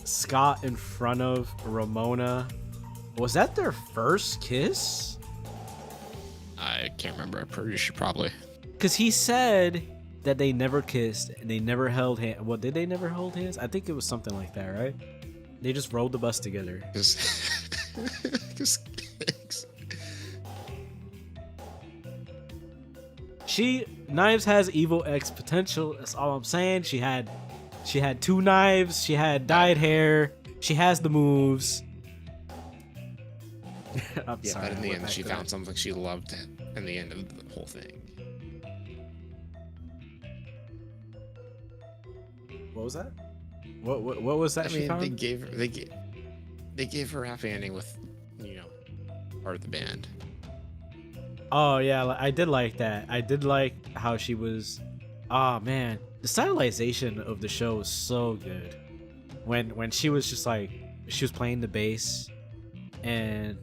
Scott in front of Ramona? Was that their first kiss? I can't remember. I'm pretty sure probably. Because he said that they never kissed and they never held hands. Well, did they never hold hands? I think it was something like that, right? They just rode the bus together. Knives has evil X potential. That's all I'm saying. She had 2 knives. She had dyed hair. She has the moves. I'm sorry. But in the end, she found something she loved in the end of the whole thing. What was that? What was that? I mean, they gave her a happy ending with, part of the band. Oh yeah, I did like that. I did like how she was. Oh man, the stylization of the show was so good. When she was just like she was playing the bass, and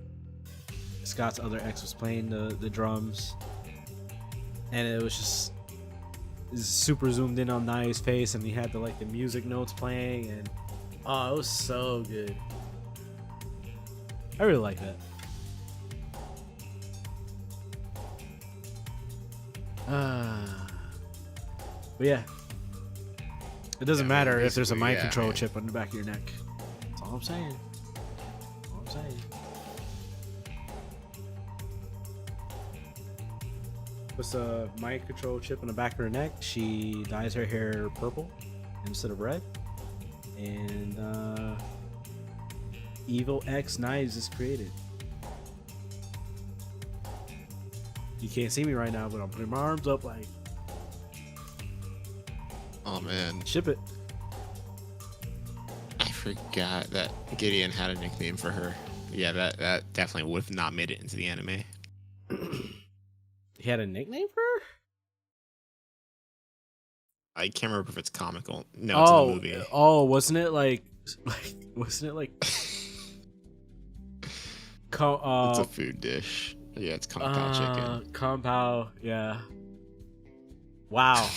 Scott's other ex was playing the drums, and it was just super zoomed in on Nai's face, and he had the music notes playing, and it was so good. I really like that. But yeah, it doesn't matter if there's a mind control chip on the back of your neck. That's all I'm saying. With a mind control chip on the back of her neck, she dyes her hair purple instead of red, and Evil X Knives is created. You can't see me right now, but I'm putting my arms up like. Oh man. Ship it. I forgot that Gideon had a nickname for her. Yeah, that definitely would have not made it into the anime. He had a nickname for her? I can't remember if it's comical. No, it's in the movie. Oh, wasn't it like wasn't it like it's a food dish. Yeah, it's Kung Pao chicken. Kung Pao, yeah. Wow.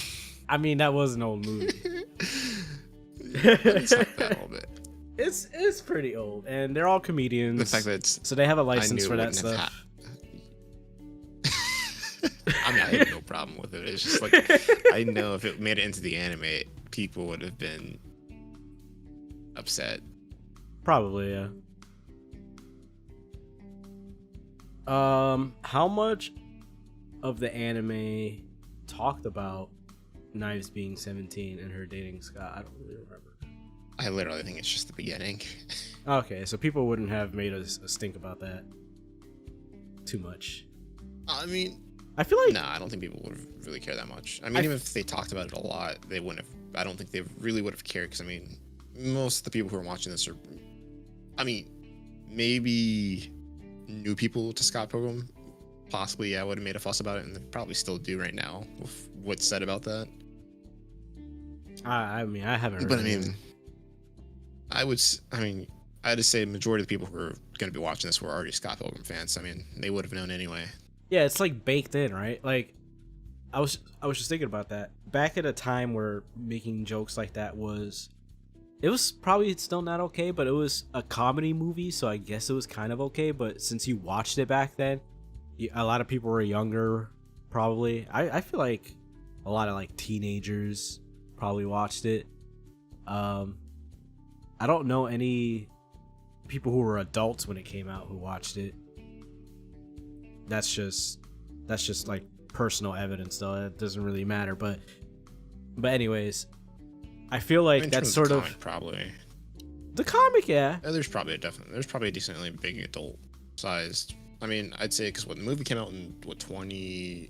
I mean, that was an old movie. It's like that a little bit. It's pretty old, and they're all comedians. The fact that it's, so they have a I license knew for it that wouldn't have stuff. I mean, I have no problem with it. It's just like, I know if it made it into the anime, people would have been upset. Probably, yeah. How much of the anime talked about Knives being 17 and her dating Scott? I don't really remember. I literally think it's just the beginning. Okay, so people wouldn't have made a stink about that too much. I mean, I feel like I don't think people would have really cared that much. I mean, even if they talked about it a lot, they wouldn't have. I don't think they really would have cared, because I mean, most of the people who are watching this are, I mean, maybe new people to Scott Pilgrim. Possibly, yeah, would have made a fuss about it, and they probably still do right now with what's said about that. I mean, I haven't heard. But I mean, I'd just say majority of the people who are going to be watching this were already Scott Pilgrim fans. I mean, they would have known anyway. Yeah, it's like baked in, right? Like, I was just thinking about that. Back at a time where making jokes like that was probably still not okay, but it was a comedy movie, so I guess it was kind of okay. But since you watched it back then, a lot of people were younger, probably. I feel like a lot of like teenagers probably watched it. I don't know any people who were adults when it came out who watched it. That's just like personal evidence, though. It doesn't really matter. But anyways, I feel like In that's terms sort comic, of probably. the comic, yeah. There's probably a decently big adult sized. I mean, I'd say, because the movie came out in 2009?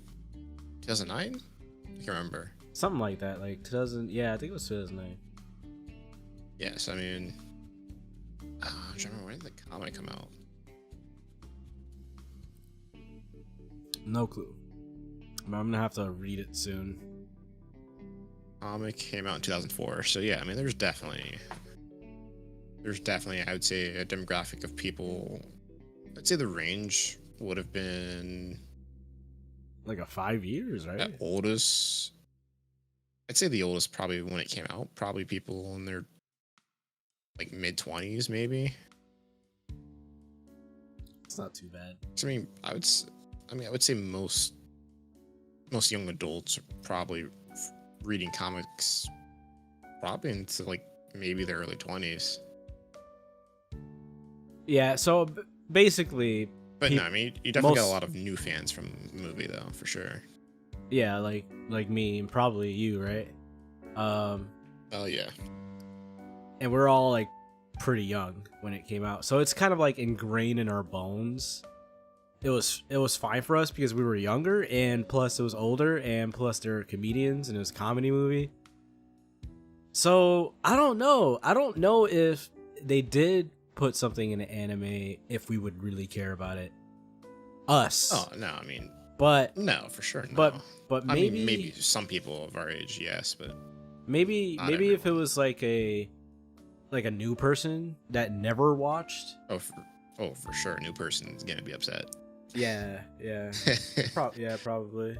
I can't remember. Something like that, like 2000. Yeah, I think it was 2009. Yes, I mean, I'm trying to remember, when did the comic come out? No clue. I'm gonna have to read it soon. Comic came out in 2004, so yeah, I mean, there's definitely, I would say, a demographic of people. I'd say the range would have been Like 5 years, right? at oldest. I'd say the oldest, probably when it came out, probably people in their like mid-20s, maybe. It's not too bad. So, I would say most young adults are probably reading comics probably into like maybe their early 20s. Yeah, so basically, But no, I mean, you definitely got a most- lot of new fans from the movie, though, for sure. yeah, like me and probably you, right? Oh yeah. And we're all like pretty young when it came out, so it's kind of like ingrained in our bones. It was fine for us because we were younger, and plus it was older, and plus they're comedians, and it was a comedy movie. So I don't know if they did put something in an anime, if we would really care about it. Us. Oh no, I mean, But no, for sure. No. but I maybe mean, maybe some people of our age, yes, but maybe not if it everyone. was like a new person that never watched. for sure, a new person is gonna be upset. Yeah. Yeah, probably.